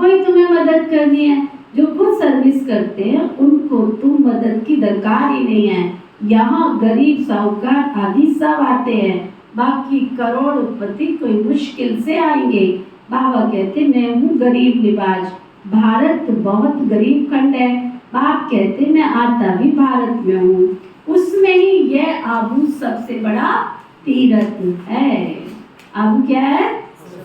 ही तुम्हें मदद करनी है। जो खुद सर्विस करते हैं उनको तुम मदद की दरकार ही नहीं है। यहाँ गरीब साहूकार आदि सब आते हैं, बाकी करोड़पति कोई मुश्किल से आएंगे। बाबा कहते मैं हूँ गरीब निवाज, भारत बहुत गरीब खंड है। बाप कहते मैं आता भी भारत में हूँ, उसमें ही यह आबू सबसे बड़ा तीर्थ है। आबू क्या है?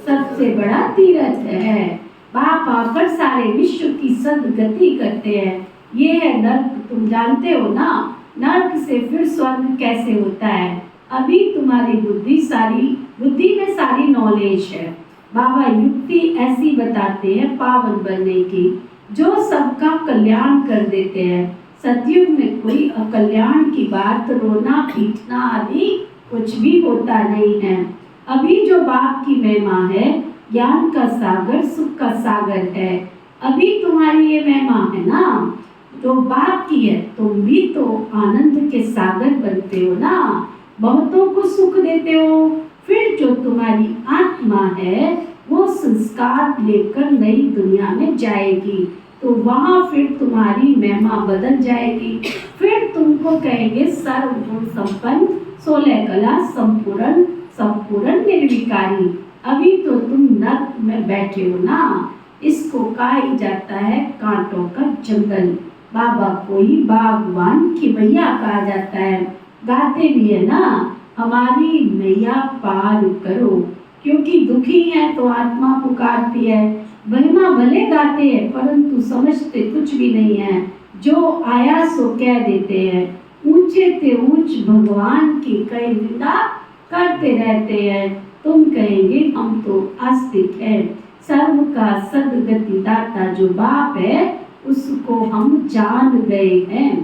सबसे बड़ा तीर्थ है। बाप आकर सारे विश्व की सदगति करते हैं। ये है नर्क, तुम जानते हो ना, नर्क से फिर स्वर्ग कैसे होता है। अभी तुम्हारी बुद्धि में सारी नॉलेज है। बाबा युक्ति ऐसी बताते हैं पावन बनने की, जो सबका कल्याण कर देते हैं। सतयुग में कोई अकल्याण की बात, रोना पीटना आदि कुछ भी होता नहीं है। अभी जो बाप की महिमा है, ज्ञान का सागर, सुख का सागर है। अभी तुम्हारी ये महिमा है ना, जो बाप की है, तुम भी तो आनंद के सागर बनते हो ना, बहुतों को सुख देते हो। फिर जो तुम्हारी आत्मा है वो संस्कार लेकर नई दुनिया में जाएगी, तो वहां फिर तुम्हारी महिमा बदल जाएगी। फिर तुमको कहेंगे सर्वगुण संपन्न, 16 कला संपूर्ण निर्विकारी। अभी तो तुम नर्क में बैठे हो ना, इसको कहा जाता है कांटों का जंगल। बाबा को ही बागवान की मैया कहा जाता है। गाते भी है ना, हमारी मैया पार करो, क्योंकि दुखी है तो आत्मा पुकारती है, महिमा भले गाते हैं परंतु समझते कुछ भी नहीं है, जो आया सो कह देते हैं, ऊंचे ते ऊंच भगवान की कई निंदा करते रहते हैं, तुम कहेंगे हम तो आस्तिक है, सर्व का सदगति दाता जो बाप है उसको हम जान गए हैं।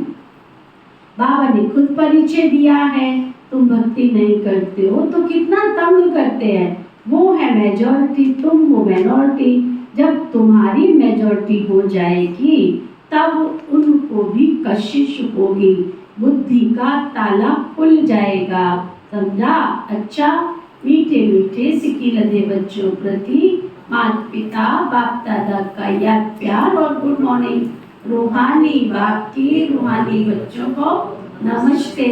बाबा ने खुद परिचय दिया है, तुम भक्ति नहीं करते हो तो कितना तंग करते हैं, वो है मेजॉरिटी, तुम हो माइनॉरिटी, जब तुम्हारी मेजॉरिटी हो जाएगी तब उनको भी कशिश होगी, बुद्धि का ताला खुल जाएगा, समझा? अच्छा, मीठे मीठे सिक्की लदे बच्चों प्रति माता पिता बाप दादा का याद प्यार और गुड मॉर्निंग। रूहानी बाप की रूहानी बच्चों को नमस्ते।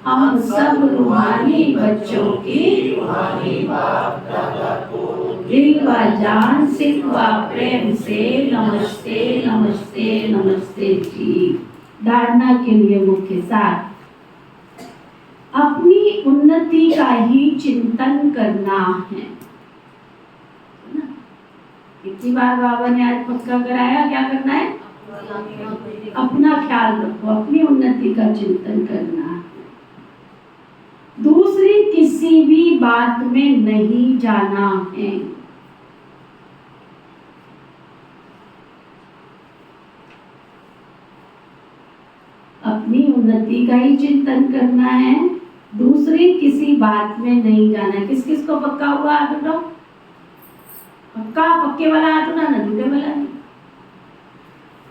हम सब रूहानी बच्चों की रूहानी बाप दादा को दिल व जान सिख व प्रेम से नमस्ते नमस्ते नमस्ते जी। धारणा के लिए मुख्य सार, अपनी उन्नति का ही चिंतन करना है। कितनी बार बाबा ने आज पक्का कराया, क्या करना है? अपना ख्याल रखो, अपनी उन्नति का चिंतन करना है, दूसरी किसी भी बात में नहीं जाना है। अपनी उन्नति का ही चिंतन करना है, दूसरी किसी बात में नहीं जाना। किस किस को पक्का हुआ हाथ उठाओ? पक्का, पक्के वाला हाथ उठाना, झूठे वाला नहीं।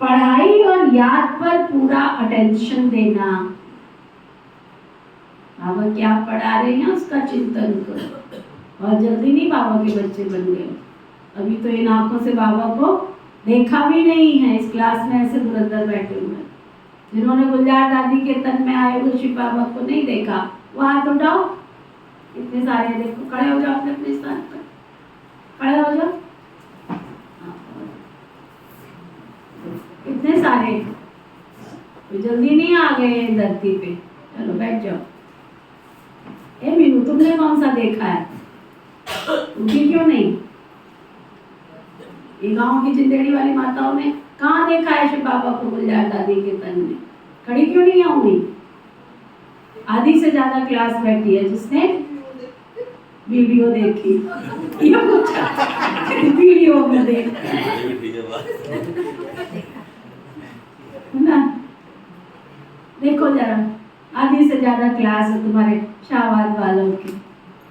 पढ़ाई और याद पर पूरा अटेंशन देना। बाबा क्या पढ़ा रहे हैं उसका चिंतन करो, और जल्दी नहीं बाबा के बच्चे बन गए। अभी तो इन आंखों से बाबा को देखा भी नहीं है, इस क्लास में ऐसे धुरंधर बैठे हुए हैं। जिन्होंने गुलजार दादी के तन में आए हुए शिव बाबा को नहीं देखा वो हाथ उठाओ। इतने सारे, देखो, खड़े हो जाओ अपने अपने स्थान पर, खड़े हो जाओ। कितने सारे, तो जल्दी नहीं आ गए धरती पे। चलो बैठ जाओ। ए मीनू, तुमने कौन सा देखा है? उठी क्यों नहीं? ये गांव की जिंदेड़ी वाली माताओं ने कहाँ देखा है शिव बाबा को गुलजार दादी के तन में? खड़ी क्यों नहीं आऊंगी? आधी से ज्यादा क्लास बैठी है जिसने वीडियो देखी। ये पूछा वीडियो में देख ना, देखो जरा, आधी से ज्यादा क्लास है तुम्हारे शाहबाद वालों की,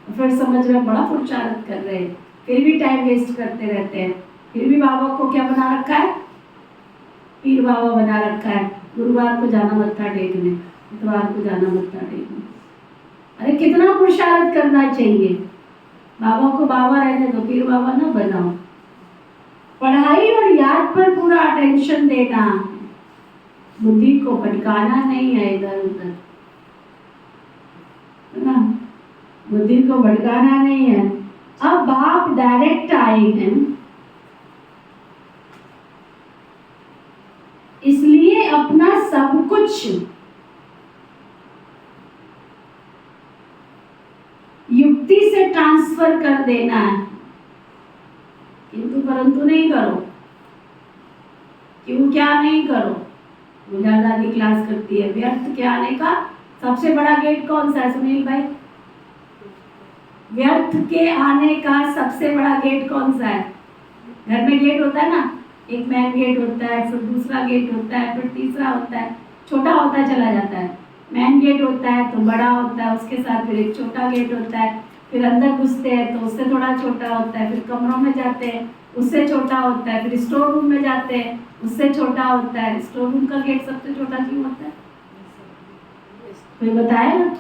फिर समझ रहे बड़ा पुरुषार्थ कर रहे हैं, फिर भी टाइम वेस्ट करते रहते हैं। फिर भी बाबा को क्या बना रखा है? पीर बाबा बना रखा है। गुरुवार को जाना मत्था टेकने, इतवार को जाना मत्था टेकने। अरे कितना पुरुषार्थ करना चाहिए। बाबा को बाबा रहने दो, पीर बाबा ना बनाओ। पढ़ाई और याद पर पूरा अटेंशन देना, बुद्धि को भटकाना नहीं है इधर उधर, है ना? बुद्धि को भटकाना नहीं है। अब बाप डायरेक्ट आए हैं, इसलिए अपना सब कुछ युक्ति से ट्रांसफर कर देना है, किंतु परंतु नहीं करो। क्यों क्या नहीं करो? गुलजार दादी क्लास करती है। व्यर्थ के आने का सबसे बड़ा गेट कौन सा है सुनील भाई? व्यर्थ के आने का सबसे बड़ा गेट कौन सा है? घर में गेट होता है ना, एक मेन गेट होता है, फिर दूसरा गेट होता है, फिर तीसरा होता है, छोटा होता चला जाता है। मेन गेट होता है तो बड़ा होता है, उसके साथ फिर एक छोटा गेट होता है, फिर अंदर घुसते हैं तो उससे थोड़ा छोटा होता है, फिर कमरों में जाते हैं उससे छोटा होता है, फिर स्टोर रूम में जाते हैं उससे छोटा होता है। स्टोर रूम का गेट सबसे छोटा क्यों होता है? कोई बताएगा?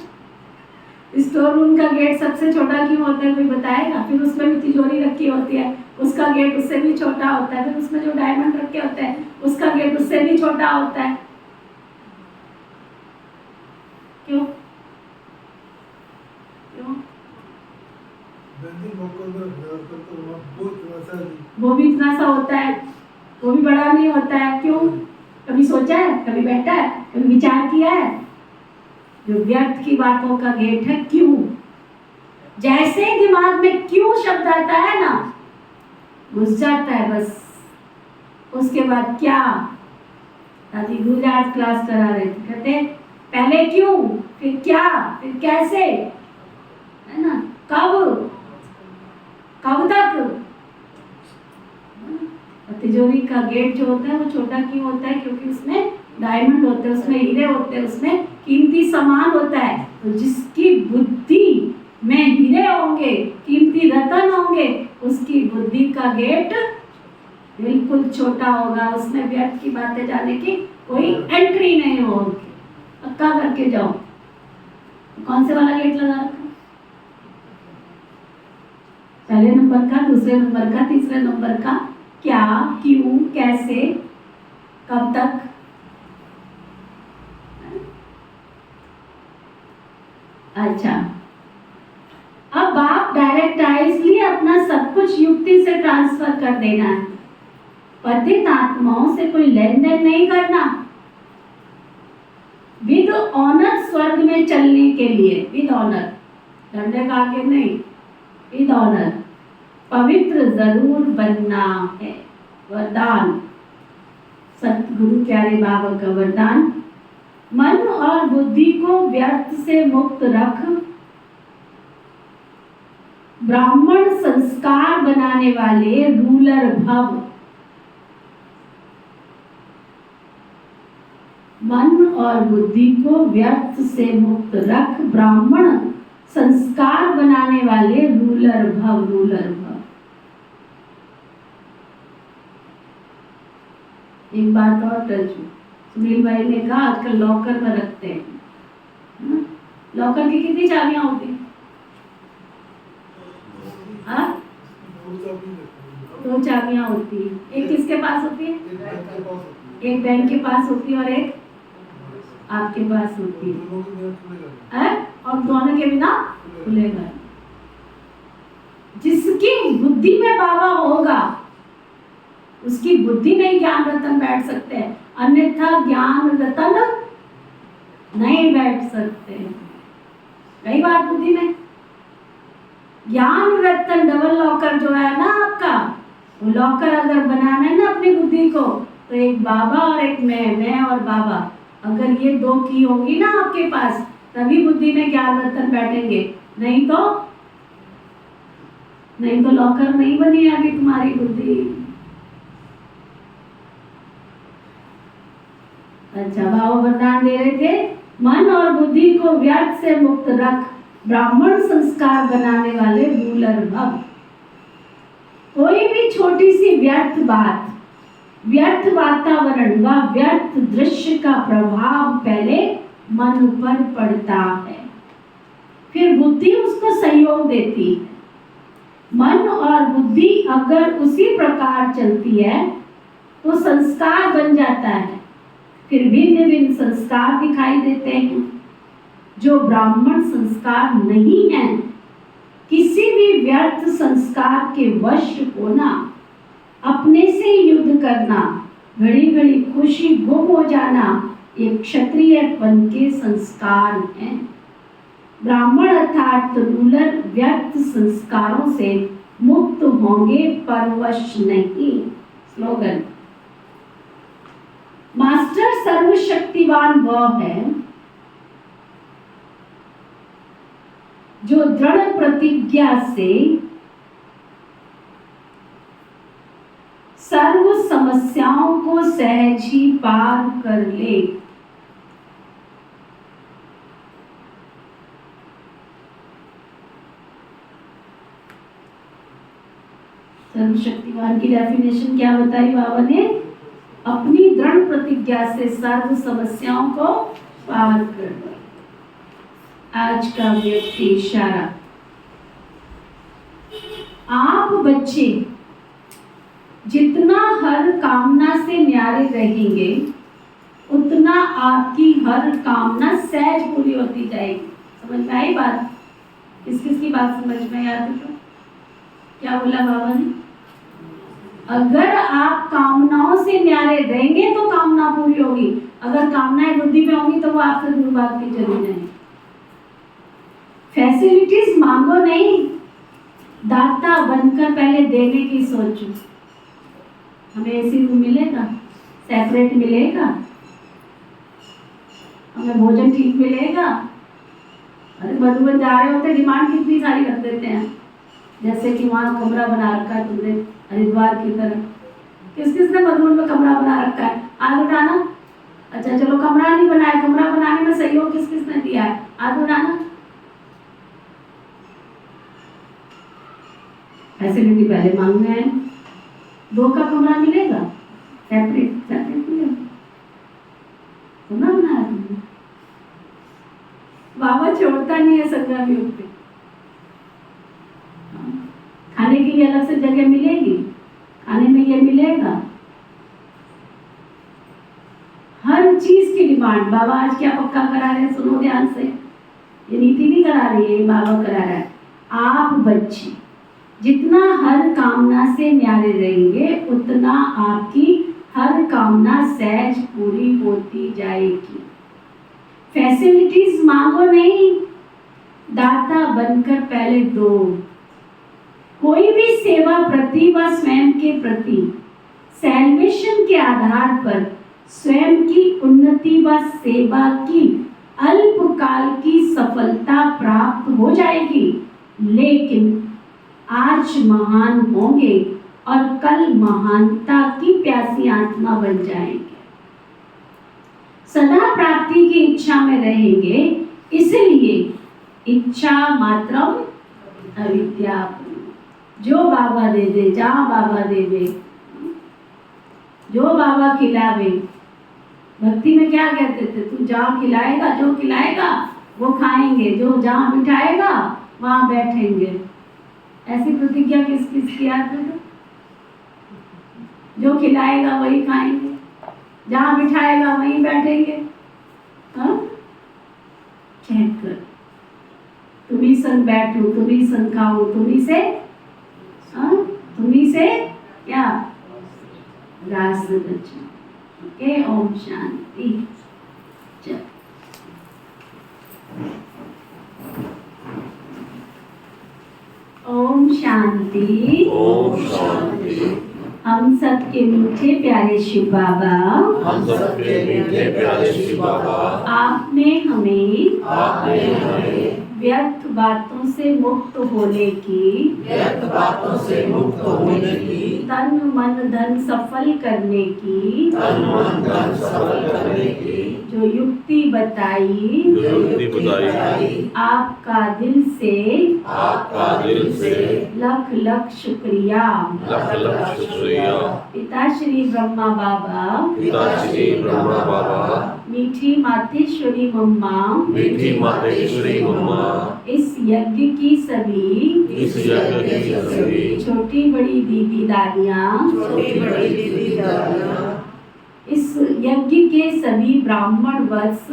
स्टोर रूम का गेट सबसे छोटा क्यों होता है? कोई बताएगा? फिर उसमें भी तिजोरी रखी होती है, उसका गेट उससे भी छोटा होता है, फिर उसमें जो डायमंड रखे होते हैं उसका गेट उससे भी छोटा होता है। क्यों? क्यों? वो भी इतना सा होता है, वो भी बड़ा नहीं होता है। क्यों? कभी सोचा है? कभी बैठा है? कभी विचार किया है? जो व्यर्थ की बातों का गेट है, क्यों? जैसे ही दिमाग में क्यों शब्द आता है ना, घुस जाता है बस। उसके बाद क्या, दादी गुरु आज क्लास करा रहे थे, कहते पहले क्यों, फिर क्या, फिर कैसे, है ना, कब, कब तक। तिजोरी का गेट जो होता है वो छोटा क्यों होता है, क्योंकि उसमें डायमंड होते हैं, उसमें हीरे होते हैं, उसमें कीमती सामान होता है। तो जिसकी बुद्धि में हीरे होंगे, कीमती रतन होंगे, उसकी बुद्धि का गेट बिल्कुल छोटा होगा, उसमें व्यर्थ की बातें जाने की कोई एंट्री नहीं होगी। पक्का करके जाओ। कौन से वाला गेट लगा रखा, पहले नंबर का, दूसरे नंबर का, तीसरे नंबर का, क्या, क्यों, कैसे, कब तक। अच्छा, अब आप डायरेक्ट आए इसलिए अपना सब कुछ युक्ति से ट्रांसफर कर देना है। पतित आत्माओं से कोई लेन देन नहीं करना। विद ऑनर स्वर्ग में चलने के लिए, विद ऑनर, डंडे का आगे नहीं, विद ऑनर पवित्र जरूर बनना है। वरदान, सतगुरु प्यारे बाबा का वरदान, मन और बुद्धि को व्यर्थ से मुक्त रख, ब्राह्मण संस्कार बनाने वाले रूलर भव। मन और बुद्धि को व्यर्थ से मुक्त रख, ब्राह्मण संस्कार बनाने वाले रूलर भव, रूलर भव। एक बात और टच, सुनील भाई ने कहा आजकल लॉकर में रखते हैं। लॉकर की कितनी चाबियां होती हैं? हाँ, 2 चाबियां होती है। एक किसके पास होती है? एक बैंक के पास होती है और एक आपके पास होती है, और दोनों के बिना खुलेगा। जिसकी बुद्धि में बाबा होगा, उसकी बुद्धि में ज्ञान रतन बैठ सकते हैं, अन्यथा ज्ञान रतन नहीं बैठ सकते। कई बात बुद्धि में ज्ञान रतन डबल लॉकर जो है ना आपका, वो लॉकर अगर बनाना है ना अपनी बुद्धि को, तो एक बाबा और एक मैं और बाबा, अगर ये 2 की होगी ना आपके पास, तभी बुद्धि में ज्ञान रतन बैठेंगे। नहीं तो लॉकर नहीं बनी आगे तुम्हारी बुद्धि। अच्छा, बाबा वरदान दे रहे थे, मन और बुद्धि को व्यर्थ से मुक्त रख, ब्राह्मण संस्कार बनाने वाले रूलर भव। कोई भी छोटी सी व्यर्थ बात, व्यर्थ वातावरण व व्यर्थ दृश्य का प्रभाव पहले मन पर पड़ता है, फिर बुद्धि उसको सहयोग देती है। मन और बुद्धि अगर उसी प्रकार चलती है तो संस्कार बन जाता है, फिर भिन्न भिन्न संस्कार दिखाई देते हैं। जो ब्राह्मण संस्कार नहीं है, किसी भी व्यर्थ संस्कार के वश होना, अपने से युद्ध करना, घड़ी घड़ी खुशी गुम हो जाना, एक क्षत्रियपन के संस्कार हैं। ब्राह्मण अर्थात रूलर व्यर्थ संस्कारों से मुक्त होंगे, परवश नहीं। स्लोगन, मास्टर सर्वशक्तिवान वह है जो दृढ़ प्रतिज्ञा से सर्व समस्याओं को सहज ही पार कर ले। सर्वशक्तिवान की डेफिनेशन क्या बताई बाबा ने? अपनी दृढ़ प्रतिज्ञा से सर्व समस्याओं को पार कर दो। आज का व्यक्ति इशारा, आप बच्चे जितना हर कामना से न्यारे रहेंगे, उतना आपकी हर कामना सहज पूरी होती जाएगी। समझ में आई बात? किस किस की बात समझ में याद है? तो क्या बोला बाबा ने? अगर आप कामनाओं से न्यारे रहेंगे तो कामना पूरी होगी, अगर कामनाएं बुद्धि में होंगी तो वो आपसे दूर भागती चली जाएंगी। फैसिलिटीज मांगो नहीं, दाता बनकर पहले देने की सोचो। हमें एसी रूम मिलेगा, सेपरेट मिलेगा, हमें भोजन ठीक मिलेगा। अरे मधुबन जा रहे होते डिमांड कितनी सारी रख देते हैं, जैसे कि वहाँ कमरा बना रखा है तुमने हरिद्वार की तरह। किस किसने मधुबन में कमरा बना रखा है? हाथ उठाना। अच्छा चलो, कमरा नहीं बनाया, कमरा बनाने में सहयोग किस किसने दिया है? हाथ उठाना। फैसिलिटी पहले मांगना है। 2 का कमरा मिलेगा, सेपरेट मिलेगा। कमरा बनाया तुमने, बाबा छोड़ता नहीं है संग्रामियों पे। खाने के लिए अलग से जगह मिलेगी, खाने में ये मिलेगा, हर चीज की डिमांड। बाबा आज क्या पक्का करा रहे हैं, सुनो ध्यान से। ये नीति नहीं करा रही है, बाबा करा रहा है। आप बच्चे जितना हर कामना से न्यारे रहेंगे, उतना आपकी हर कामना सहज पूरी होती जाएगी। फैसिलिटीज मांगो नहीं, दाता बनकर पहले दो। कोई भी सेवा प्रति व स्वयं के प्रति सैल्वेशन के आधार पर स्वयं की उन्नति व सेवा की अल्पकाल की सफलता प्राप्त हो जाएगी, लेकिन आज महान होंगे और कल महानता की प्यासी आत्मा बन जाएंगे। सदा प्राप्ति की इच्छा में रहेंगे, इसलिए इच्छा मात्रम अविद्या। जो बाबा दे दे, जहाँ बाबा दे दे, जो बाबा खिलावे। भक्ति में क्या कहते थे? तू जहाँ खिलाएगा, जो खिलाएगा वो खाएंगे, जो जहाँ बिठाएगा वहाँ बैठेंगे। ऐसी प्रतिज्ञा किस किस की आती है? जो खिलाएगा वही खाएंगे, जहाँ बिठाएगा वहीं बैठेंगे। हाँ, चेक कर, तुम्ही संग बैठो, तुम्ही संग खाओ, तुम्ही से तुम्ही से क्या रास बचो। ओके, ओम शांति। चल ओम शांति। ओम शांति। हम सबके मीठे प्यारे शिव बाबा, हम सबके मीठे प्यारे शिव बाबा, आपने हमें हमें व्यर्थ बातों से मुक्त होने की, तन मन धन सफल करने की, जो युक्ति बताई, आपका दिल से लख लख शुक्रिया। पिता श्री ब्रह्मा बाबा, मीठी मातेश्वरी मम्मा, इस यज्ञ की सभी छोटी बड़ी दीदी दादियाँ, इस यज्ञ के सभी ब्राह्मण वत्स,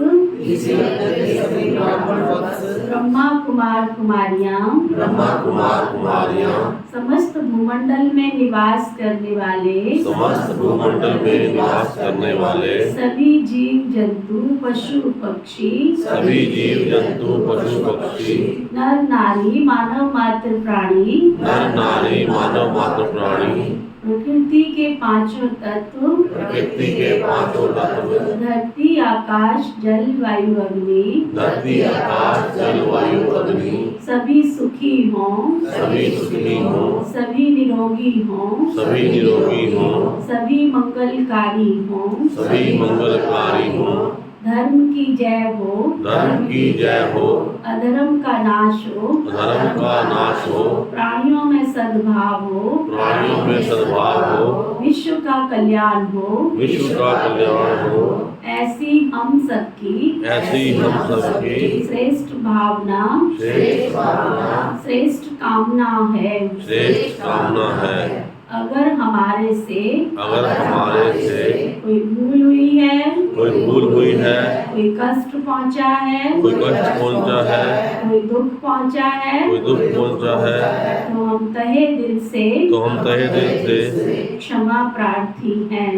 ब्रह्मा कुमार कुमारियाँ, समस्त भूमंडल में निवास करने वाले सभी जीव जंतु पशु पक्षी, नर नारी मानव मात्र प्राणी, प्रकृति के पांचों तत्व, धरती आकाश जल वायु अग्नि, सभी सुखी हों, सभी निरोगी हों, सभी मंगलकारी हों, धर्म की जय हो, अधर्म का नाश हो, प्राणियों में सद्भाव हो, विश्व का कल्याण हो, ऐसी हम सबकी श्रेष्ठ भावना, श्रेष्ठ कामना है। अगर हमारे से कोई भूल हुई है, कोई कष्ट पहुंचा है, कोई दुख पहुंचा है, तो हम तहे दिल से क्षमा प्रार्थी हैं।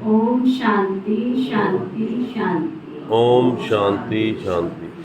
ओम शांति शांति शांति। ओम शांति शांति।